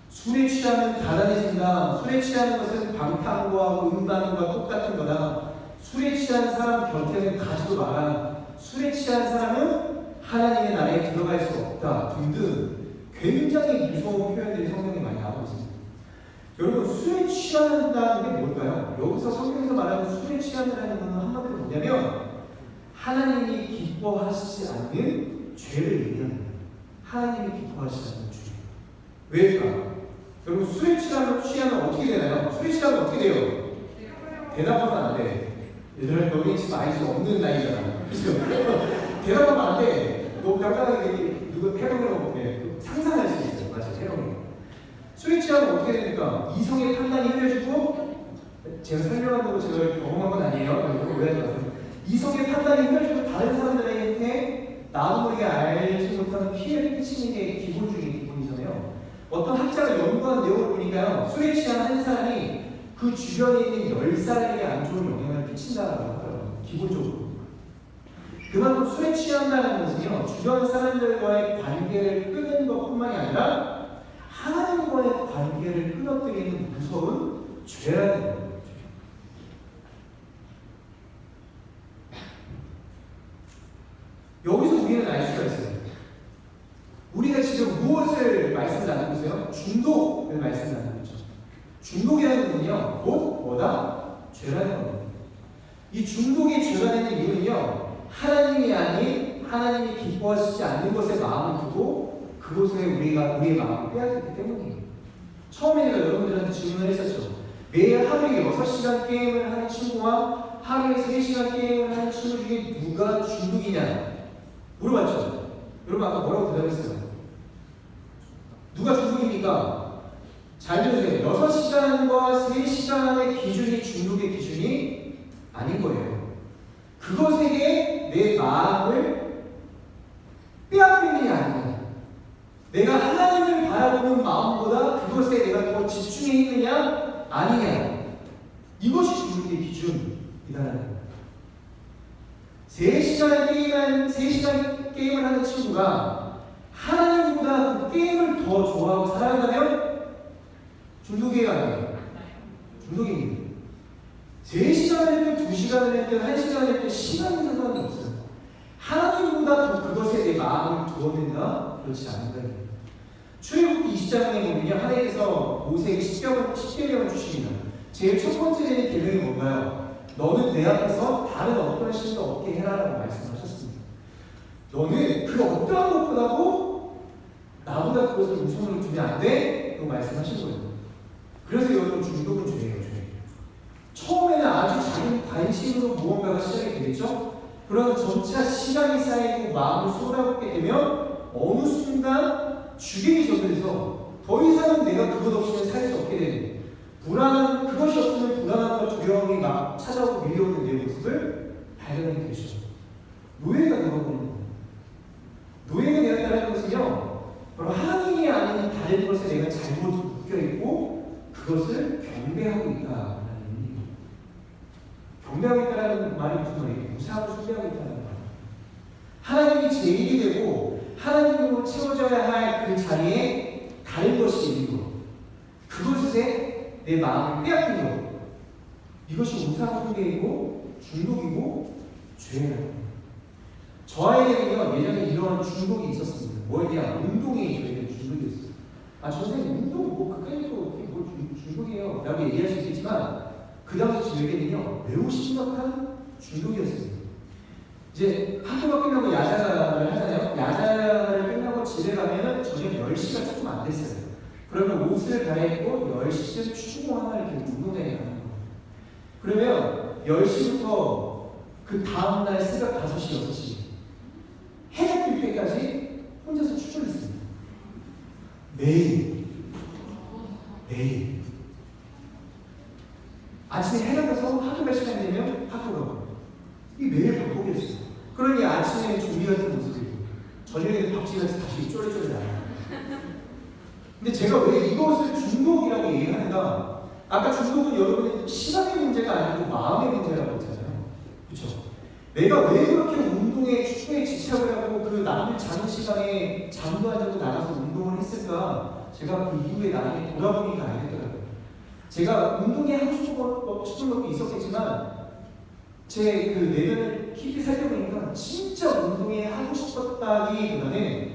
술에 취하면 가난해진다. 술에 취하는 것은 방탕과 음란과 똑같은 거다. 술에 취한 사람 곁에는 가지도 마라. 술에 취한 사람은 하나님의 나라에 들어갈 수 없다. 등등 굉장히 무서운 표현들이 성경에 많이 나오고 있습니다. 여러분, 술에 취한다는 게 뭘까요? 여기서 성경에서 말하는 술에 취한다는 것은 한마디로 뭐냐면 하나님이 기뻐하시지 않는 죄를 얘기합니다. 하나님이 기뻐하시지 않는 죄. 왜일까? 여러분, 술에 취하면 어떻게 되나요? 술에 취하면 어떻게 돼요? 대답하면 안 돼. 얘들아, 너희 지금 알 수 없는 나이잖아. 그죠? 대답하면 안 돼. 너 간단하게 누구 해롱이라고 상상할 수 있어요. 맞아요. 해롱이. 술에 취하면 어떻게 되니까 이성의 판단이 흐려지고, 제가 설명한다고 제가 경험한 건 아니에요. 오해하지 마세요. 이성의 판단이 흐려지고 다른 사람들에게 나도 모르게 알지 못하는 피해를 끼치는 게 기본 중에 기본이잖아요. 어떤 학자가 연구한 내용을 보니까요, 술에 취한 한 사람이 그 주변에 있는 10사람에게 안 좋은 영향을 끼친다라고 하더라고요. 기본적으로. 그만큼 술에 취한다는 것은요, 주변 사람들과의 관계를 끊는 것뿐만이 아니라 하나님과의 관계를 끊어뜨리는 무서운 죄라는 거예요. 여기서 우리는 알 수가 있어요. 우리가 지금 무엇을 말씀 나누고 있어요? 중독을 말씀 나누고 있죠. 중독이라는 건요, 곧 뭐다? 죄라는 겁니다. 이 중독이 죄가 되는 이유는요, 하나님이 아닌 하나님이 기뻐하시지 않는 것에 마음을 두고 그곳에 우리의 마음을 빼앗겼기 때문이에요. 처음에 제가 여러분들한테 질문을 했었죠. 매일 하루에 6시간 게임을 하는 친구와 하루에 3시간 게임을 하는 친구 중에 누가 중독이냐 물어봤죠. 여러분 아까 뭐라고 대답했어요? 누가 중독입니까? 잘 들으세요. 6시간과 3시간의 기준이 중독의 기준이 아닌 거예요. 그것에게 내 마음을 빼앗기느냐 아니냐. 내가 하나님을 바라보는 마음보다 그것에 내가 더 집중해 있느냐 아니냐. 이것이 중독의 기준이다라는 거예요. 3 4시간 게임을 하는 친구가 하나님보다 그 게임을 더 좋아하고 사랑한다면 중독이에요, 아니에요? 중독입니다. 3시간을 했든 2시간을 했든 1시간을 했든 시간이 상관이 없어요. 하나님보다 더 그것에 내 마음을 두었는가? 그렇지 않는다. 출애굽기 20장에 보면요, 하나님께서 모세에게 10계명을 주십니다. 제일 첫 번째 되는 계명이 뭔가요? 너는 내 앞에서 다른 어떤 신도 없게 해라라고 말씀하셨습니다. 너는 그 어떠한 것보다도 나보다 그것을 우선으로 두면 안 돼? 라고 말씀하신 거예요. 그래서 여러분 중독은 죄예요, 죄. 처음에는 아주 작은 관심으로 무언가가 시작이 되겠죠? 그러면 점차 시간이 쌓이고 마음을 쏟아붓게 되면 어느 순간 주객이 젖어서 더 이상은 내가 그것 없이는 살 수 없게 되는 불안한, 그것이 없으면 불안함과 두려움이 막 찾아오고 밀려오는 내 모습을 발견하게 되죠. 노예가 되어버리는 거예요. 노예가 되었다는 것은요, 바로 하나님이 아닌 다른 것에 내가 잘못 묶여있고 그것을 경배하고 있다라는 의미입니다. 경배하고 있다는 말이 무슨 말이에요? 무상을 숭배하고 있다는 말이에요. 하나님이 제일이 되고 하나님으로 채워져야 할 그 자리에 다른 것이 있는 것, 그것에 내 마음을 빼앗긴 것, 이것이 무상 숭배이고 중독이고 죄예요. 저에게는요, 예전에 이런 중독이 있었습니다. 뭐에 대한 운동이 저에게 중독이 있었어요. 아, 선생님, 운동 그까지도 뭐 중독이에요 라고 얘기할 수 있겠지만, 그 당시 저에게는요, 매우 심각한 중독이었습니다. 이제 학교가 끝나고 야자를 하잖아요. 야자를 끝나고 집에 가면은 저녁 10시가 조금 안 됐어요. 그러면 옷을 갈아입고 10시쯤 추구공항을 이렇게 운동장에 가는 거예요. 그러면 10시부터 그 다음날 새벽 5시, 6시 해가 뜰 때까지 혼자서 추출을 했습니다. 매일. 아침에 해가 떠서 학교 갈 시간이 되면 학교 가고. 이 매일 반복이었어요. 그러니 아침에는 좀비 같은 모습이고 저녁에는 박쥐같이 다시 쫄래쫄래 나요. 근데 제가 왜 이것을 중독이라고 얘기하는가? 아까 중독은 여러분의 시간의 문제가 아니고 마음의 문제라고 했잖아요. 그렇죠? 내가 왜 그렇게 운동에 축구에 집착을 하고 그 남들 자는 시간에 잠도 안 자고 나가서 운동을 했을까? 제가 그 이후에 나중에 돌아보니까 알겠더라고요. 제가 운동에 하고 싶은 것도 있었겠지만 제 그 내면을 깊이 살펴보니까 진짜 운동에 하고 싶었다기보다는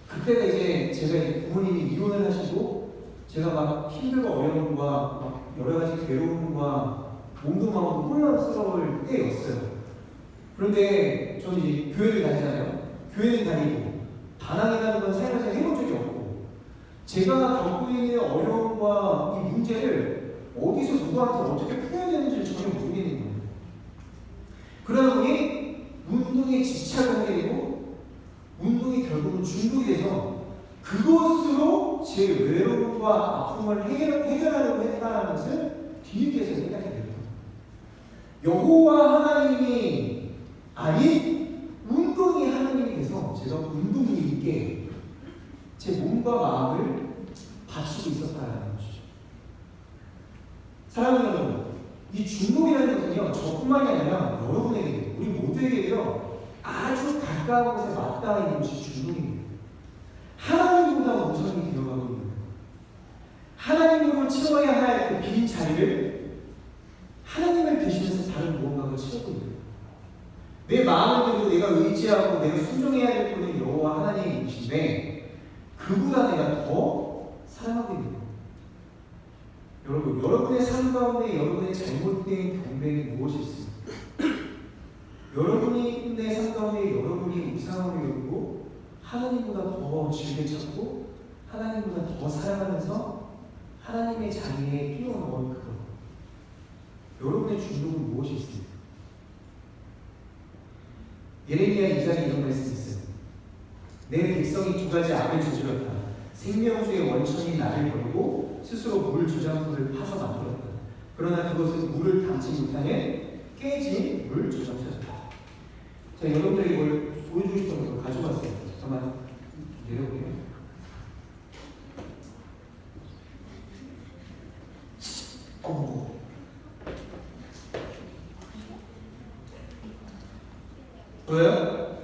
그때가 이제 제가 이제 부모님이 이혼을 하시고 제가 막 힘들고 어려움과 막 여러 가지 괴로움과 몸도 마음도 혼란스러울 때였어요. 그런데 저는 이제 교회를 다니잖아요. 교회는 다니고 반항이라는 건 삶에서 해본 적이 없고 제가 겪고 있는 어려움과 이 문제를 어디서 누구한테 어떻게 풀어야 되는지를 전혀 모르겠는 거예요. 그러다 보니 운동에 집착을 하게 되고 운동이 결국은 중독이 돼서 그것으로 제 외로움과 아픔을 해결하려고 했다는 것을 뒤늦게서 생각하게 됩니다. 여호와 하나님이 아닌 운동이 하나님이 돼서 제가 운동님께 제 몸과 마음을 바치고 있었다는 것이죠. 사랑하는 여러분, 이 중독이라는 것은요, 저뿐만이 아니라 여러분에게, 우리 모두에게요, 아주 가까운 곳에 맞닿아 있는 것이 중독입니다. 하나님보다 우선이 되어가고 있는 거예요. 하나님으로 채워야 할 그 빈 자리를 하나님을 대신해서 다른 무언가가 채우고 있는 거예요. 내 마음을 들고 내가 의지하고 내가 순종해야 될 분은 여호와 하나님이신데 그보다 내가 더 사랑하고 있는 거예요. 여러분, 여러분의 삶 가운데 여러분의 잘못된 경배는 무엇이 있습니까? 여러분의 삶 가운데 여러분이 이상함을 여기고 하나님보다 더 즐겨 찾고 하나님보다 더 사랑하면서 하나님의 자리에 뛰어넘은 그것, 여러분의 중독은 무엇이 있습니까? 예레미야 2장에 이런 말씀이 있어요. 내 백성이 2가지 악을 저질렀다. 생명수의 원천이 나를 버리고 스스로 물 저장소를 파서 만들었다. 그러나 그것은 물을 담지 못하는 깨진 물 저장소였다. 자, 여러분들이 이걸 보여주고 싶은 걸 가져왔어요. 잠깐만 내려볼게요. 보여요?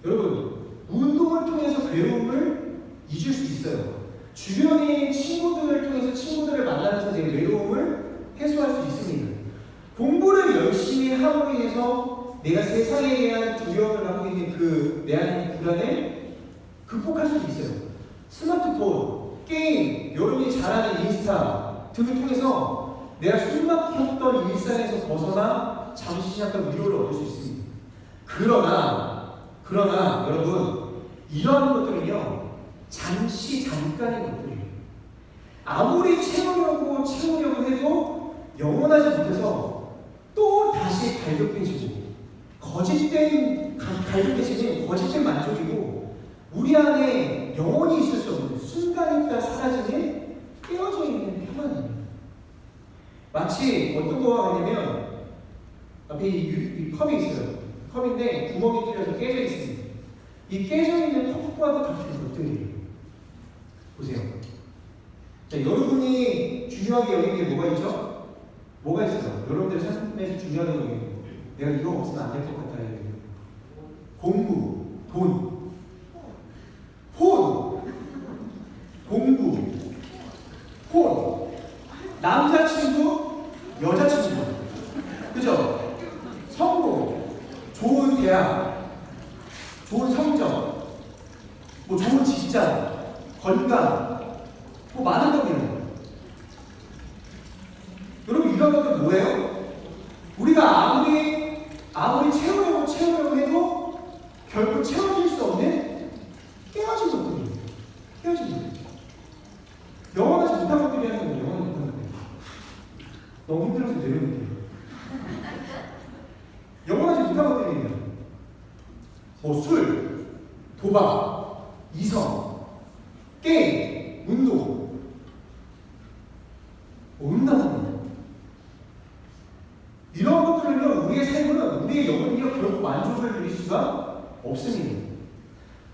여러분, 운동을 통해서 괴로움을 잊을 수 있어요. 주변의 친구들을 통해서 친구들을 만나면서 내 외로움을 해소할 수 있습니다. 공부를 열심히 함으로 인해서 내가 세상에 대한 두려움을 갖고 있는 그 내 안에 있는 불안을 극복할 수 있어요. 스마트폰, 게임, 여러분이 잘 아는 인스타 등을 통해서 내가 숨막혔던 일상에서 벗어나 잠시 잠깐 위로를 얻을 수 있습니다. 그러나 여러분, 이러한 것들은요 잠깐의 것들이에요. 아무리 채우려고 해도 영원하지 못해서 또 다시 갈급해지고 갈급해지는 거짓된 만족이고 우리 안에 영원히 있을 수 없는 순간 있다 사라지는 깨어져 있는 평안입니다. 마치 어떤 거와 같냐면 앞에 이 컵이 있어요. 컵인데 구멍이 뚫려서 깨져 있습니다. 이 깨져 있는 컵과도 같은 것들이에요. 보세요. 자, 여러분이 중요하게 여기는 게 뭐가 있죠? 뭐가 있어요? 여러분들 삶에서 중요하다고 여기는 거. 내가 이거 없으면 안 될 것 같다. 공부, 돈, 공부, 폰, 남자친구, 여자친구, 그죠? 성공, 좋은 대학, 좋은 성적, 뭐 좋은 직장, 건강, 뭐 많은 겁니다. 여러분, 이런 것들 뭐예요? 우리가 아무리 채우려고 해도 결국 채워질 수 없는 깨어진 것들이에요. 깨어진 것들. 영원하지 못한 것들이라는 건 영원하지 못한 것들이에요. 너무 힘들어서 내려놓는 거예요. 영원하지 못한 것들이에요. 뭐 술, 도박, 이성, 게임, 운동, 음란합니다. 이런 것들은요, 우리의 삶은, 우리의 영혼이요, 결국 만족을 누릴 수가 없습니다.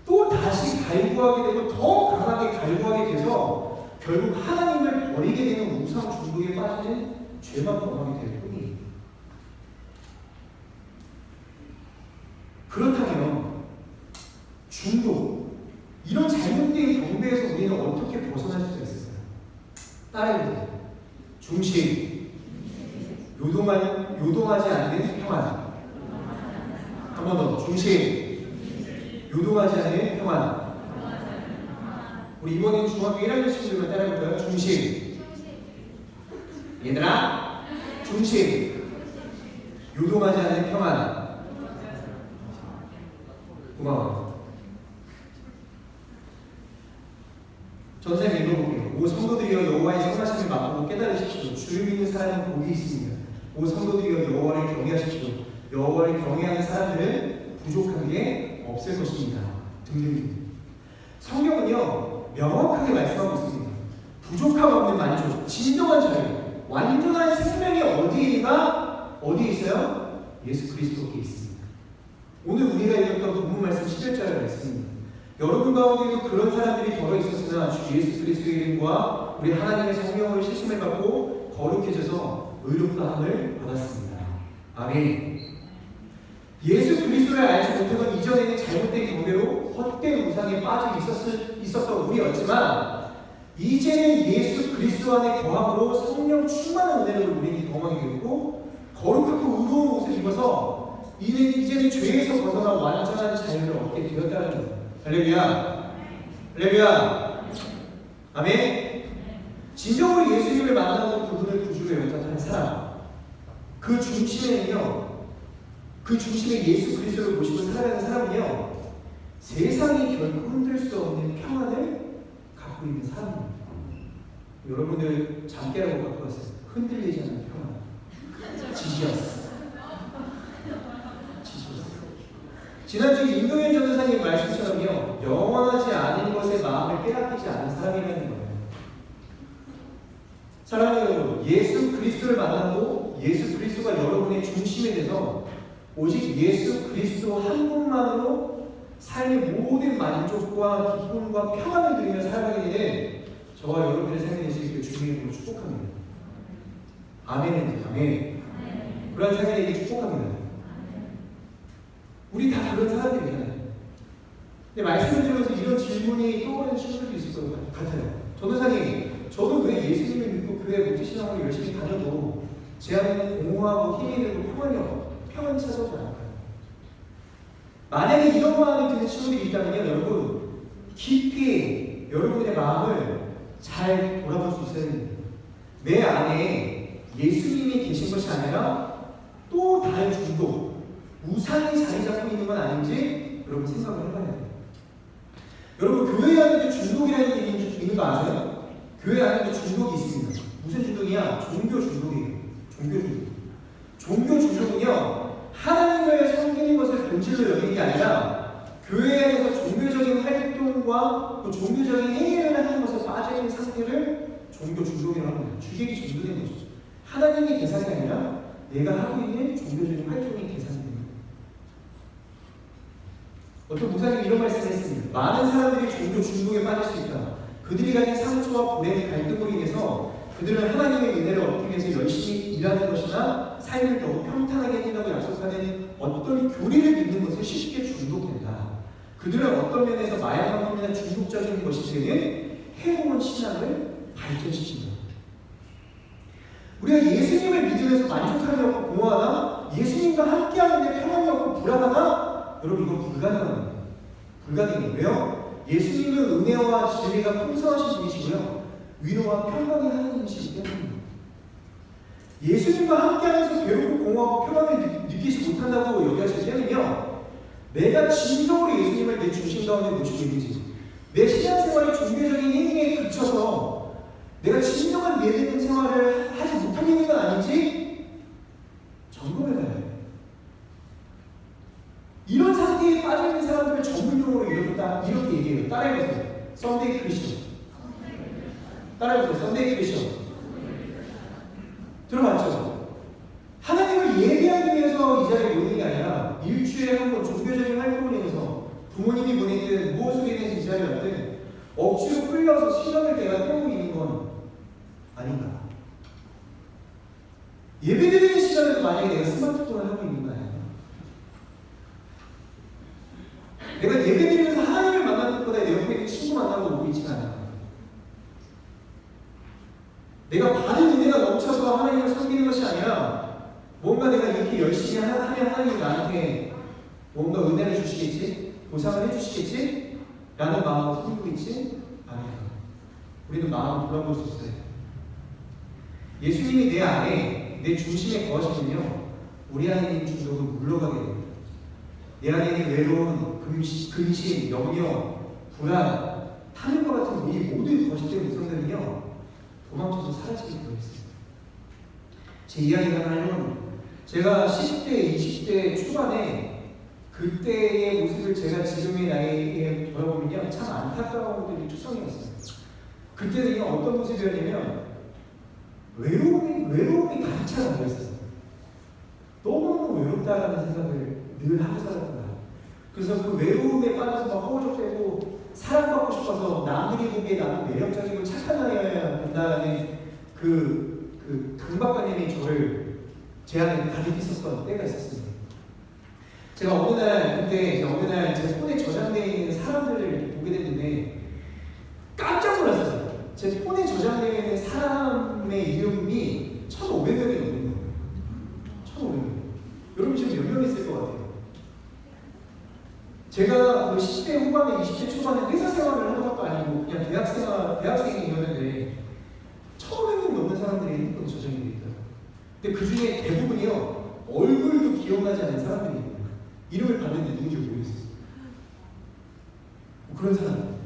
또 다시 갈구하게 되고, 더 강하게 갈구하게 돼서, 결국 하나님을 버리게 되는 우상 중독에 빠지는 죄만 범하게 될 뿐이에요. 그렇다면, 중독, 이런 잘못된 경배에서 우리는 어떻게 벗어날 수가 있을까요? 따라해보세요. 중심, 요동하지 않는 평안. 한 번 더. 중심, 요동하지 않는 평안. 우리 이번엔 중학교 1학년 친구들만 따라해볼까요? 중심. 얘들아, 중심, 요동하지 않는 평안. 고마워요. 전생 읽어볼게요. 오 성도들이여 여호와의 선하심을 맛보고 깨달으십시오. 주를 믿는 사람은 복이 있습니다. 오 성도들이여 여호와를 경외하십시오. 여호와를 경외하는 사람들은 부족한 게 없을 것입니다. 등등입니다. 성경은요 명확하게 말씀하고 있습니다. 부족함 없는 만족, 진정한 자유, 완전한 생명이 어디에 있어요? 예수 그리스도께 있습니다. 오늘 우리가 읽었던 본문 말씀 11절의 말씀입니다. 여러분 가운데도 그런 사람들이 더러 있었으나 주 예수 그리스도의 이름과 우리 하나님의 성령으로 실심을 받고 거룩해져서 의롭다함을 받았습니다. 아멘. 예수 그리스도를 알지 못하던 이전에는 잘못된 경배로 헛된 우상에 빠져 있었던 우리였지만 이제는 예수 그리스도 안에 거함으로 성령 충만한 은혜를 우리는 경험하게 되고 거룩하고 의로운 옷을 입어서 이제는 죄에서 벗어나 완전한 자유를 얻게 되었다는 겁니다. 할렐루야. 할렐루야. 아멘. 진정으로 예수님을 만나고 그분을 구주로 영접한 사람, 그 중심에 예수 그리스도를 모시고 살아가는 사람은요 세상이 결코 흔들 수 없는 평안을 갖고 있는 사람입니다. 여러분들 잠깨라고 갖고 왔어요. 흔들리지 않는 평안. 지지였어. 지난주 임동현 전도사님 말씀처럼요 영원하지 않은 것에 마음을 빼앗기지 않은 사람이라는 거예요. 사랑하는 여러분, 예수 그리스도를 만나고 예수 그리스도가 여러분의 중심이 돼서 오직 예수 그리스도 한 분만으로 삶의 모든 만족과 기쁨과 평안을 누리며 살아가게 되는 저와 여러분의 삶이 될 수 있기를 주님의 이름으로 축복합니다. 아멘. 아멘. 그런 삶이 되길 축복합니다. 우리 다 그런 사람들이잖아요. 근데 말씀을 들으면서 이런 질문이 떠오르는 친구들도 있을 것 같아요. 전도사님, 저도 왜 예수님을 믿고 교회 목회신앙을 열심히 다녀도 제 안에는 공허하고 힘이 들고 평안이 찾아오지 않을까요? 만약에 이런 마음이 드는 친구들이 있다면요, 여러분 깊이 여러분의 마음을 잘 돌아볼 수 있어야 됩니다. 내 안에 예수님이 계신 것이 아니라 또 다른 중독, 우상이 자리 잡고 있는 건 아닌지 여러분 생각을 해봐야 돼요. 여러분 교회 안에도 중독이라는 얘기 있는 거 아세요? 교회 안에도 중독이 있습니다. 무슨 중독이야? 종교 중독이에요. 종교 중독. 종교 중독은요, 하나님을 섬기는 것을 본질로 여기는 게 아니라 교회 안에서 종교적인 활동과 또 종교적인 행위를 하는 것에 빠져있는 상태를 종교 중독이라고 합니다. 주객이 중독된 거죠. 하나님이 대상이 아니라 내가 하고 있는 종교적인 활동이 대상이 됩니다. 어떤 목사님이 이런 말씀을 했습니다. 많은 사람들이 종교 중독에 빠질 수 있다. 그들이 가진 상처와 불행, 갈등으로 인해서 그들은 하나님의 은혜를 얻기 위해서 열심히 일하는 것이나 삶을 더욱 평탄하게 해준다고 약속하는 어떤 교리를 믿는 것에 쉽게 중독된다. 그들은 어떤 면에서 마약만큼이나 중독적인 것이 되는 해로운 신앙을 발전시킨다. 우리가 예수님을 믿으면서 만족함이 없고 공허하다, 예수님과 함께하는데 평안이 없고 불안하다, 여러분 이건 불가능합니다. 불가능해요. 왜요? 예수님은 은혜와 진리가 풍성하신 분이시고요, 위로와 평강의 하나님이시기 때문입니다. 예수님과 함께하면서 괴롭고 공허하고 평안을 느끼지 못한다고 여겨질 때는요, 내가 진정으로 예수님을 내 중심 가운데 모시고 있는지, 내 신앙생활이 종교적인 행위에 그쳐서 내가 진정한 예배드리는 생활을 하지 못하고 있는 건 아닌지 점검해봐야 해요. 이런 상태에 빠져있는 사람들을 전문용어로 이렇게 얘기해요. 따라해보세요. 썬데이 크리스천. 따라해보세요. 썬데이 크리스천. 들어봤죠? 하나님을 예배하기 위해서 이 자리에 모이는 게 아니라 일주일에 한 번 종교적인 활동을 위해서 부모님이 보내든 무엇을 위해서 이 자리에 왔든 억지로 끌려서 시간을 내가 때우고 있는 건 아닌가. 예배드리는 시간에도 만약에 내가 스마트폰을 하고 있는 거 아니야? 내가 예배드리면서 하나님을 만나는 것보다 내 옆에 있는 친구 만나고 오고 있지는 않아. 내가 받은 은혜가 넘쳐서 하나님을 섬기는 것이 아니라 뭔가 내가 이렇게 열심히 하면 하나님이 나한테 뭔가 은혜를 주시겠지? 보상을 해주시겠지? 라는 마음으로 섬기고 있지 않아요. 우리는 마음을 돌아볼 수 있어요. 예수님이 내 안에, 내 중심에 거하시면요, 우리 안에 있는 중독은 물러가게 됩니다. 내 안에 있는 외로운 근심, 염려, 불안, 탐욕과 같은 이 모든 거짓된 음성들은요, 도망쳐서 사라지게 되어 있습니다. 제 이야기가 하려면 제가 10대, 20대 초반에 그때의 모습을 제가 지금의 나이에 돌아보면요, 참 안타까운 것들이 투성이었어요. 그때는 어떤 모습이었냐면 외로움이 가득 차서 보였어요. 너무너무 외롭다라는 생각을 늘 하고 살았던 거예요. 그래서 그 외로움에 빠져서 막 허우적대고 사랑받고 싶어서 남들이 보기에 나는 매력적이고 착한 아이여야 된다는 그 강박관념이 저를 제 안에 가득 있었던 때가 있었습니다. 제가 어느 날 제 폰에 저장되어 있는 사람들을 보게 됐는데 깜짝 놀랐어요. 제 폰에 저장되어 있는 사람의 이름이 1,500명이 넘는 거예요. 1,500명. 여러분 지금 몇 명 있을 것 같아요? 제가 10대 후반에 20대 초반에 회사 생활을 하는 것도 아니고 그냥 대학생이었는데 1,500명 넘는 사람들이 핸드폰에 저장이 되어 있더라고요. 근데 그 중에 대부분이요, 얼굴도 기억나지 않는 사람들이 있어요. 이름을 봤는데 누군지 모르겠어요. 그런 사람.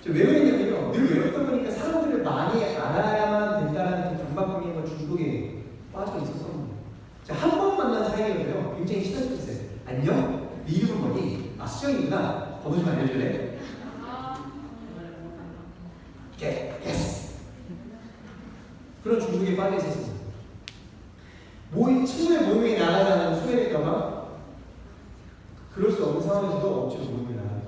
왜 그랬냐면요, 늘 외롭다 보니까 사람들을 많이 알아야만 된다는 강박관념과 중독에 빠져 있었거든요. 한 번 만난 사이여도요, 굉장히 친해졌어요. 안녕? 네 이름은 뭐니? 아, 수정이구나. 번호 좀 알려줄래? 예스. 그런 중독에 빠져 있었어요. 친구의 모임에 나가자는 소외될까봐 그럴 상황에서도 억지로 모임을 나갑니다.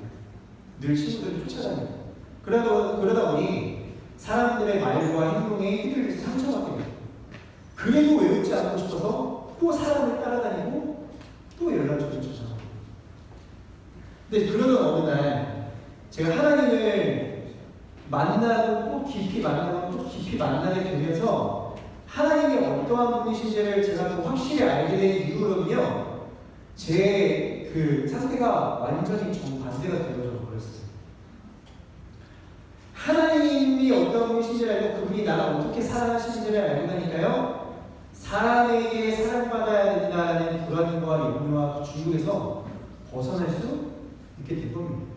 늘 친구들을 쫓아다니고 그러다 보니 사람들의 말과 행동에 휘둘려서 상처받게 됩니다. 그래도 외롭지 않고 싶어서 또 사람을 따라다니고 또 연락처를 찾아가고. 근데 그러던 어느 날 제가 하나님을 만나고 또 깊이 만나고 또 깊이 만나게 되면서 하나님이 어떠한 분이신지를 제가 더 확실히 알게 된 이후로는요, 제 그 상태가 완전히 정반대가 되어져 버렸어요. 하나님이 어떤 분이신지를 알고 그분이 나를 어떻게 사랑하시는지를 알고 나니까요, 사람에게 사랑받아야 된다는 불안과 염려와 중독에서 벗어날 수 있게 될 겁니다.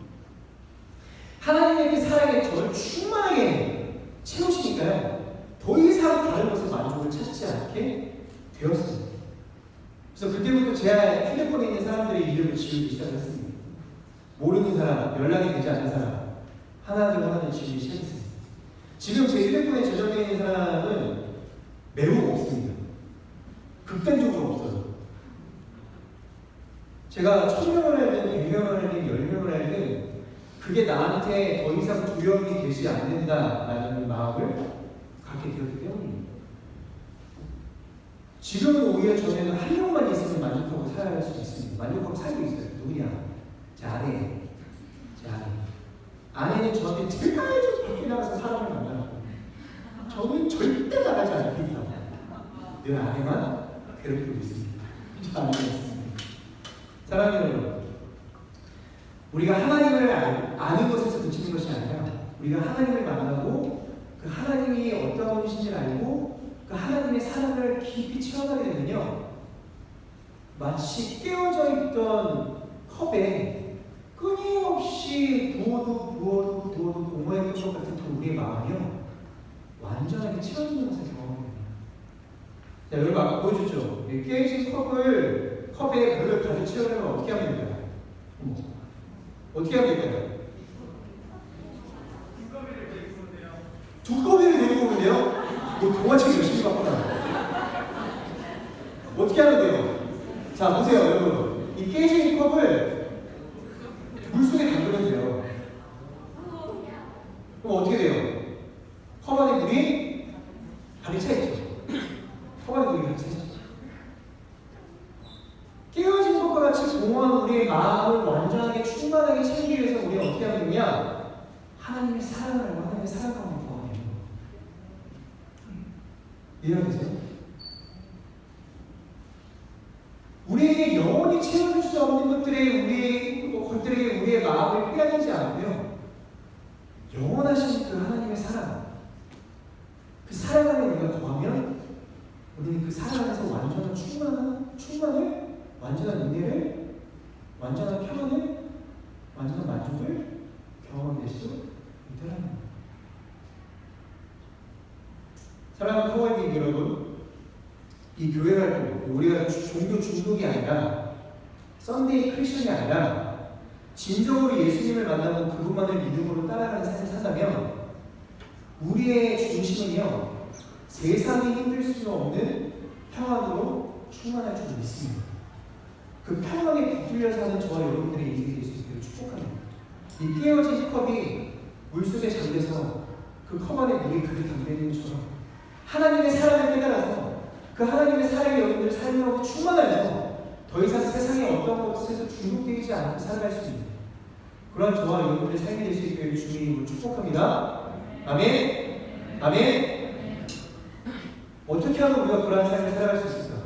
하나님의 그 사랑에 저를 충만하게 채우시니까요, 더 이상 다른 것에 만족을 찾지 않게 되었습니다. 그래서 그때부터 제 휴대폰에 있는 사람들의 이름을 지우기 시작했습니다. 모르는 사람, 연락이 되지 않는 사람, 하나둘 지우기 시작했습니다. 지금 제 휴대폰에 저장되어 있는 사람은 매우 없습니다. 극단적으로 없어요. 제가 1000명을 알든 100명을 알든 10명을 알든 그게 나한테 더 이상 두려움이 되지 않는다라는 마음을 갖게 되었기 때문입니다. 지금은 오히려 저는 한 명만 있으면 만족하고 살아갈 수 있습니다. 만족하고 살고 있어요. 누구냐? 제 아내. 제 아내. 아내는 저한테 제발 좀 밖에 나가서 사람을 만나라고. 저는 절대 나가지 않습니다. 늘 아내만 괴롭히고 있습니다. 저 아내가 있습니다. 사랑하는 여러분, 우리가 하나님을 아는 것에서 그치는 것이 아니라 우리가 하나님을 만나고 그 하나님이 어떤 분이신지를 알고 그 하나님의 사랑을 깊이 체험하게 되면요, 마치 깨어져 있던 컵에 끊임없이 부어도 동화했던 것 같은 그 우리의 마음이요, 완전하게 채워지는 것을 경험합니다. 자, 여러분 아까 보여줬죠? 깨진 컵에 물을 가득 채우려면 어떻게 하면 될까요? 어떻게 하면 될까요? 두꺼비를 데리고 오면 돼요? 뭐 동화책 열심히 봤구나. 어떻게 하면 돼요? 자, 보세요, 여러분. 이 깨진 컵을 물속에 담그면 돼요. 그럼 어떻게 돼요? 컵 안에 물이 가득 차 있죠. 컵 안에 물이 가득 차 있죠. 깨어진 것과 같이 공허한 우리의 마음을 완전하게 충만하게 채우기 위해서 우리가 어떻게 하면 되냐? 하나님의 사랑을 알고 하나님의 사랑 가운데 구하는 거예요. 이해하세요? 우리에게 영원히 채워줄 수 없는 것들에게 우리의 마음을 빼앗기지 않고요, 영원하신 그 하나님의 사랑, 그 사랑 안에 우리가 거하면 우리는 그 사랑 안에서 완전한 충만을, 완전한 은혜를, 완전한 평안을, 완전한 만족을 경험할 수 있더라는 거예요. 사랑하는 하와이인 여러분, 이 교회 활동, 우리가 종교 중독이 아니라 썬데이 크리스천이 아니라 진정으로 예수님을 만나고 그분만을 믿음으로 따라가는 삶을 산다면 우리의 중심은요, 세상이 힘들 수 없는 평안으로 충만할 줄 믿습니다. 그 평안에 붙들려 사는 저와 여러분들의 인생이 될 수 있기를 축복합니다. 이 깨어진 컵이 물속에 잠겨서 그 컵 안에 물이 가득 담겨있는 것처럼 하나님의 사랑을 깨달아서 그 하나님의 사랑이 여러분들의 삶으로 충만하여서 더 이상 세상의 어떤 것에서 중독되지 않고 살아갈 수 있는 그러한 저와 여러분들의 삶이 될 수 있기를 주님의 이름으로 축복합니다. 아멘. 아멘. 어떻게 하면 우리가 그러한 삶을 살아갈 수 있을까?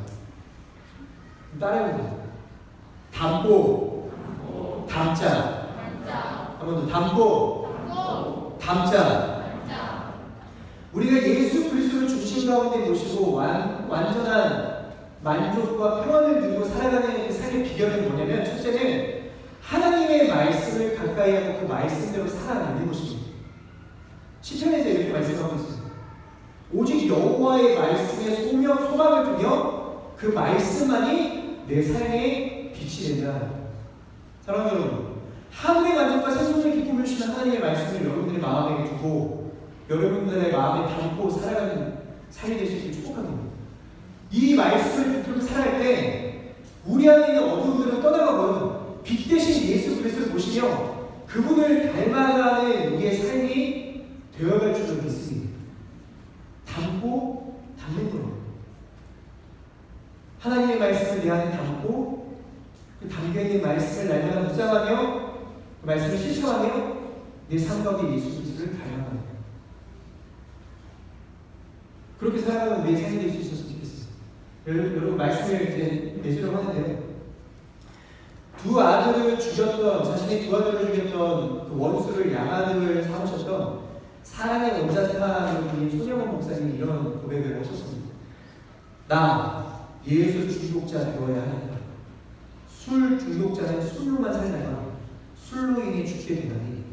따라해보세요. 담고, 담자. 한 번 더. 담고, 담자. 우리가 예수 그리스도를 중심 가운데 모시고 완전한 만족과 평안을 누리고 살아가는 그 삶의 비결은 뭐냐면, 첫째는 하나님의 말씀을 가까이 하고 그 말씀대로 살아가는 것입니다. 시편에서 이렇게 말씀하고 있습니다. 오직 여호와의 말씀에 소망을 두며 그 말씀만이 내 삶의 빛이 된다. 사랑하는 여러분, 하늘의 만족과 생명의 기쁨을 주시는 하나님의 말씀을 여러분들의 마음에 두고 여러분들의 마음에 담고 살아가는 삶이 될 수 있기를 축복합니다. 이 말씀을 붙들고 살아갈 때 우리 안에 있는 어두움들은 떠나가고요, 빛 대신 예수 그리스도를 보시며 그분을 닮아가는 우리의 삶이 되어갈 줄을 믿습니다. 담고 담는 거예요. 하나님의 말씀을 내 안에 담고 그 담겨있는 말씀을 날마다 묵상하며 그 말씀을 실천하며 내 삶 가운데 예수 그리스도를 닮아가는 거예요. 그렇게 살아가는 우리의 삶이 될 수 있었으면 좋겠어요. 여러분 말씀을 이제 내주려고 하는데요. 두 아들을 죽였던, 자신의 두 아들을 죽였던 그 원수를 양아들을 삼으셨던 사랑의 원자타는 분인 손영원 목사님이 이런 고백을 하셨습니다. 나 예수 중독자 되어야 한다. 술 중독자는 술로만 살다가 술로 인해 죽게 되나니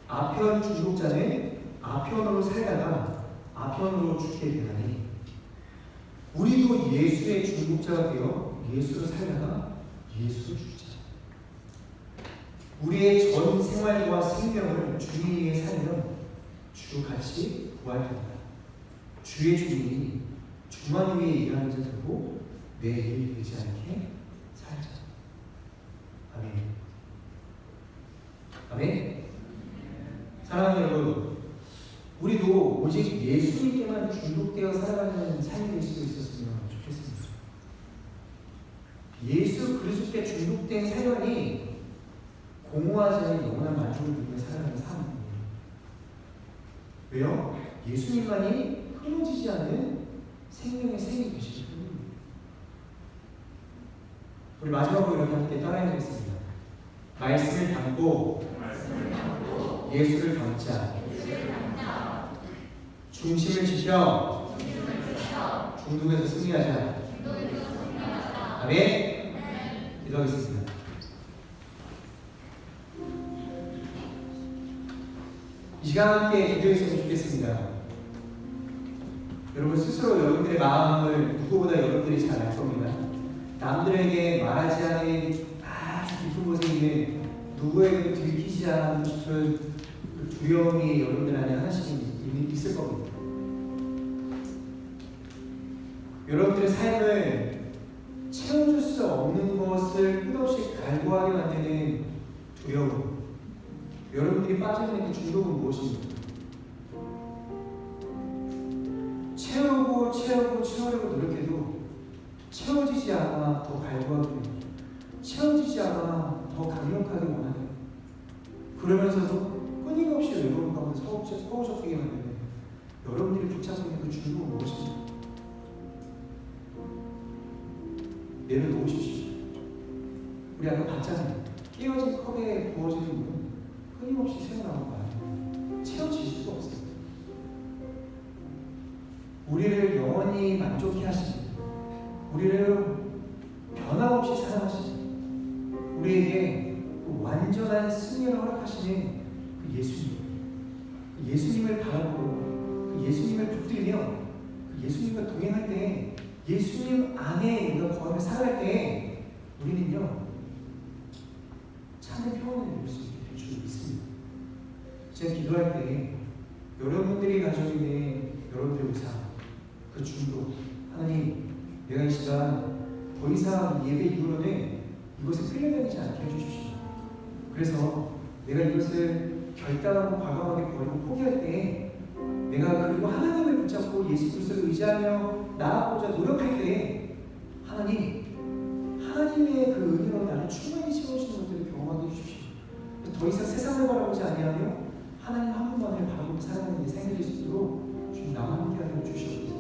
아편 중독자는 아편으로 살다가 아편으로 죽게 되나니 우리도 예수의 중독자가 되어 예수로 살다가 예수로 죽자. 우리의 전 생활과 생명을 주님 위해 살면 주같이 부활한다. 주의 주님이 주만 위에 일하는 자 되고 내 일 되지 않게 살자. 아멘. 아멘. 사랑하는 여러분, 우리도 오직 예수님께만 중독되어 살아가는 삶이 될 수 있었으면 좋겠습니다. 예수 그리스도께 중독된 삶이 공허하지 않은 영원한 만족을 누리며 살아가는 삶입니다. 왜요? 예수님만이 끊어지지 않는 생명의 샘이 되시기 때문입니다. 우리 마지막으로 이렇게 함께 따라해보겠습니다. 말씀을 담고 예수를 담자. 중심을 지켜 중독에서 승리하자. 아멘. 기도하겠습니다. 이 시간 함께 기도했으면 좋겠습니다. 여러분 스스로 여러분들의 마음을 누구보다 여러분들이 잘 알 겁니다. 남들에게 말하지 않은 아주 깊은 곳에 있는 누구에게도 들키지 않은 그 두려움이 여러분들 안에 하나씩 있을 겁니다. 여러분들의 삶을 채워줄 수 없는 것을 끝없이 갈구하게 만드는 두려움, 여러분들이 빠져있는 그 중독은 무엇입니까? 채우려고 노력해도 채워지지 않아 더 갈구하게 됩니다. 채워지지 않아 더 강력하게 원하는, 그러면서도 끊임없이 외로움 가운데 서우적하게 만드는 여러분들이 붙잡고 있는 그 중독은 무엇입니까? 내려놓으십시오. 우리 아까 봤잖아요. 깨어진 컵에 부어지는 물은 끊임없이 새어나오는 거 아니에요. 채워질 수가 없어요. 우리를 영원히 만족해 하시는, 우리를 변함없이 사랑하시는, 우리에게 그 완전한 승리를 허락하시는 그 예수님, 그 예수님을 바라보고 그 예수님을 붙들며 그 예수님과 동행할 때, 예수님 안에 우리가 거하며 살아갈 때 우리는요 참된 평안을 누릴 수 있게 될 줄 믿습니다. 제가 기도할 때 여러분들이 가지고 있는 여러분들의 우상, 그 중독, 하나님 내가 이 시간 더 이상 예배 이후로는 이것에 끌려다니지 않게 해주십시오. 그래서 내가 이것을 결단하고 과감하게 버리고 포기할 때, 내가 그리고 하나님을 붙잡고 예수 그리스도를 의지하며 나아가고자 노력할 때 하나님의 그 은혜로 나를 충만히 채우시는 것들을 경험하게 해주십시오. 더 이상 세상을 바라보지 아니하며 하나님 한 분만을 바라보고 살아가는 내 삶이 될 수 있도록 주님 나와 함께하여 주시옵소서.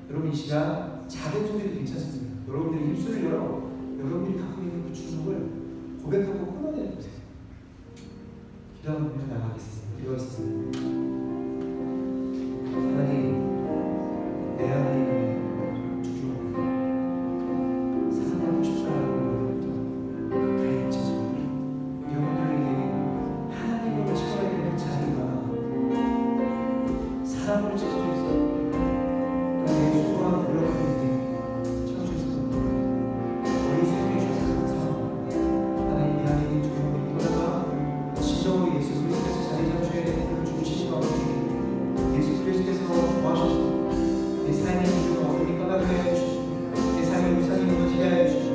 여러분 이 시간 작은 소리도 괜찮습니다. 여러분들의 입술을 열어 여러분들이 갖고 있는 그 주목을 고백하고 끊어내보세요. 기도하면서 나가겠습니다. 기도하겠습니다. 하나님, 내 안에 주님 사랑하고 싶다라는 것부터 가르쳐 주시고, 여러분들에게 하나님을 채워야 되는 자리가 사랑으로 채워져 있어요. 내 수고와 노력을 위해 채워져 있어요. 우리 생명에 주셔서 감사합니다. 하나님, 내 안에 있는 주님을 이끌어가 진정으로 예수 그리스도께서 자리 잡으셔야 되는 그 중심과 어머니 예수 그리스도께서 도와주셔서 내 삶의 기준을 어머니 떠나게 하여 주시고, 내 삶의 우상이 무너지게 하여 주시고,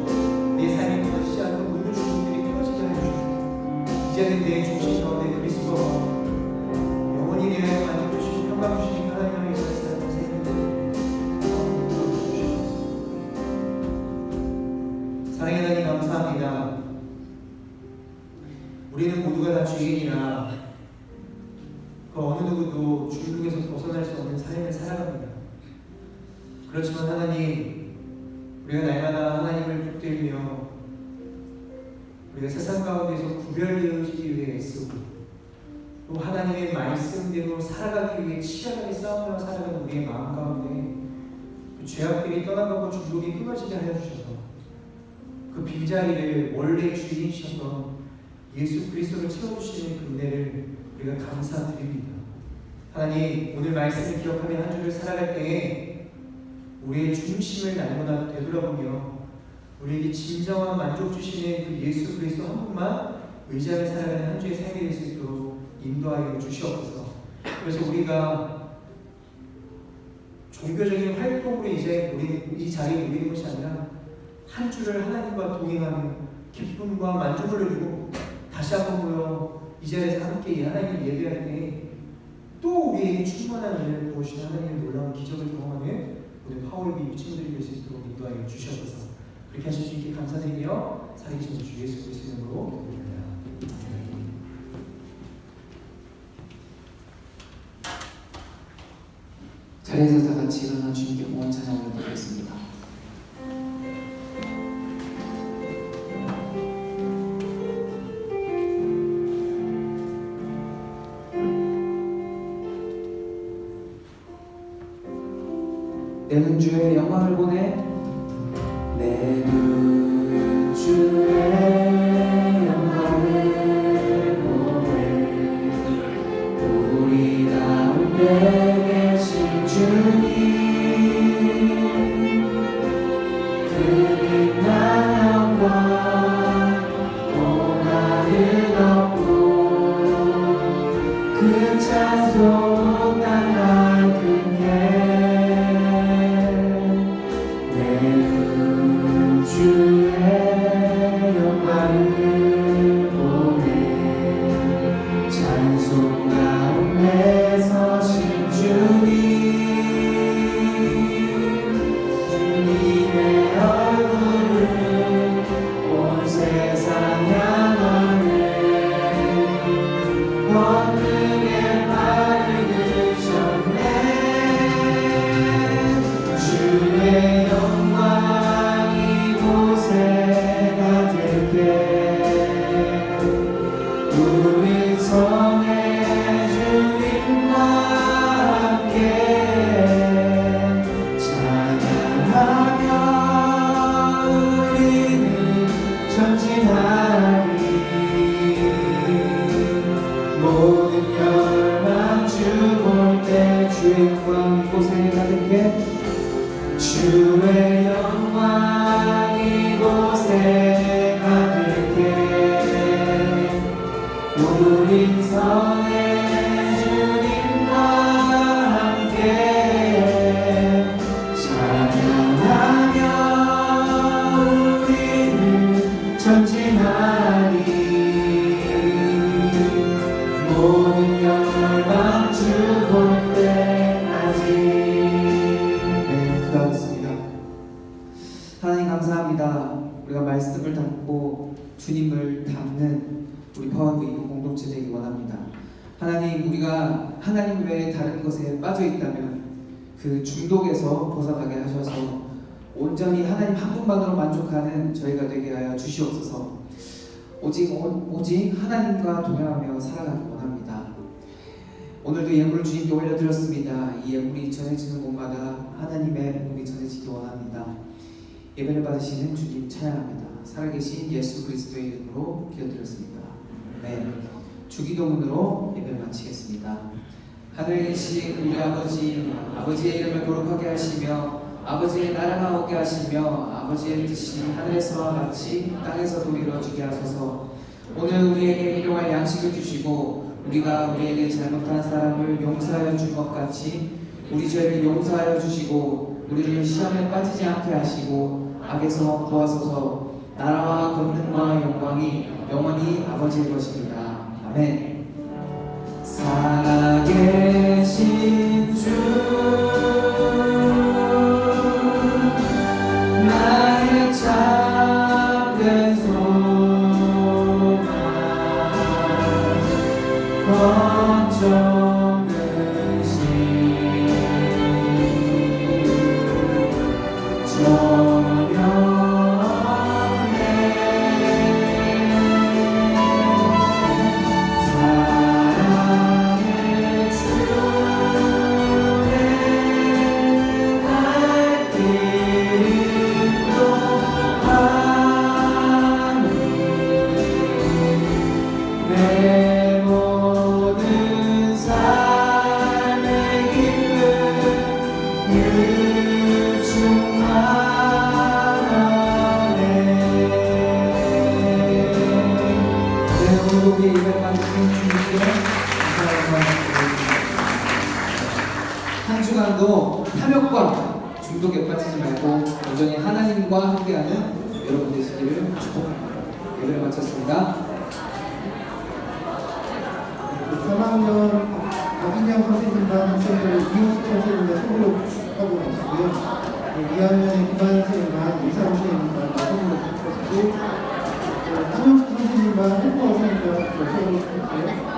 내 삶이 무너지지 않고 모든 주님들이 그 어느 누구도 중독에서 벗어날 수 없는 삶을 살아갑니다. 그렇지만 하나님, 우리가 날마다 하나님을 붙들며 우리가 세상 가운데서 구별되어지기 위해 애쓰고 또 하나님의 말씀대로 살아가기 위해 치열하게 싸우며 살아가는 우리의 마음 가운데 그 죄악들이 떠나가고 중독이 끊어지게 하여 주셔서 그 빈자리를 원래 주인이셨던 예수 그리스도를 채워주시는 그 은혜를 우리가 감사드립니다. 하나님, 오늘 말씀을 기억하며 한 주를 살아갈 때에 우리의 중심을 날마다 되돌아보며 우리에게 진정한 만족 주시는 그 예수 그리스도 한 분만 의지하며 살아가는 한 주의 삶이 될 수 있도록 인도하여 주시옵소서. 그래서 우리가 종교적인 활동으로 이제 우리 이 자리에 모이는 것이 아니라 한 주를 하나님과 동행하는 기쁨과 만족을 누리고 다시 한번 모여 이 자리에서 함께 하나님을 예배할 때 또 우리에게 충만한 은혜를 부으시는 하나님의 놀라운 기적을 경험하는 우리 파워비 친구들이 될 수 있도록 인도하여 주시옵소서. 그렇게 하실 수 있게 감사드리며 살아계신 주 예수 그리스도의 이름으로 기도합니다. 자리에서 다 같이 일어나 주님께 고마운 찬양을 드리겠습니다. 내는 주의 영광을 보내 내는 주의 영광을 보내 우리 가운데 계신 주님 그 빛난 영광 온 하늘 덮고 그 찬송 나날 크게 주의 영광을 보내 찬송 가운데 서신 주님 주님의 얼굴을 온 세상 향하네 권능의 발을 드셨네 주의 영광 우리 성의 주님과 함께 찬양하며 우리는 전진하리 모든 열방 주 볼 때 주의 영광 이곳에 가득해 주의 영광 이곳에 가득해 우리 성의 주님과 함께 찬양하며 우리는 전진하리 모든 열방 주 볼 때까지. 네, 기도하겠습니다. 하나님 감사합니다. 우리가 말씀을 담고 주님을 담는 우리 파워브 이브 공동체 되기 원합니다. 하나님, 우리가 하나님 외에 다른 것에 빠져 있다면 그 중독에서 벗어나게 하셔서 온전히 하나님 한 분만으로 만족하는 저희가 되게 하여 주시옵소서. 오직 하나님과 동행하며 살아가기 원합니다. 오늘도 예물을 주님께 올려드렸습니다. 이 예물이 전해지는 곳마다 하나님의 복음이 전해지기 원합니다. 예배를 받으시는 주님 찬양합니다. 살아계신 예수 그리스도의 이름으로 기도드렸습니다. 네, 주기도문으로 예배를 마치겠습니다. 하늘에 계신 우리 아버지, 아버지의 이름을 거룩하게 하시며 아버지의 나라가 오게 하시며 아버지의 뜻이 하늘에서와 같이 땅에서도 이루어지게 하소서. 오늘 우리에게 일용할 양식을 주시고 우리가 우리에게 잘못한 사람을 용서하여 준 것 같이 우리 죄를 용서하여 주시고 우리를 시험에 빠지지 않게 하시고 악에서 구하소서. 나라와 권능과 영광이 영원히 아버지의 것입니다. 아멘. 살아계신 주 나의 참된 소망 거쳐 주간도 탐욕과 중독에 빠지지 말고 여전히 하나님과 함께하는 여러분 되시기를 축복합니다. 예배를 마쳤습니다. 3학년 박인영 선생님과 학생들 이호수 선생님과 선물로 하고 계시고요. 2학년의 김한 선생님과 이사로 선생님과 선물로 하시고 한영수 선생님과 헬퍼 선생님과 선물로 하시고요.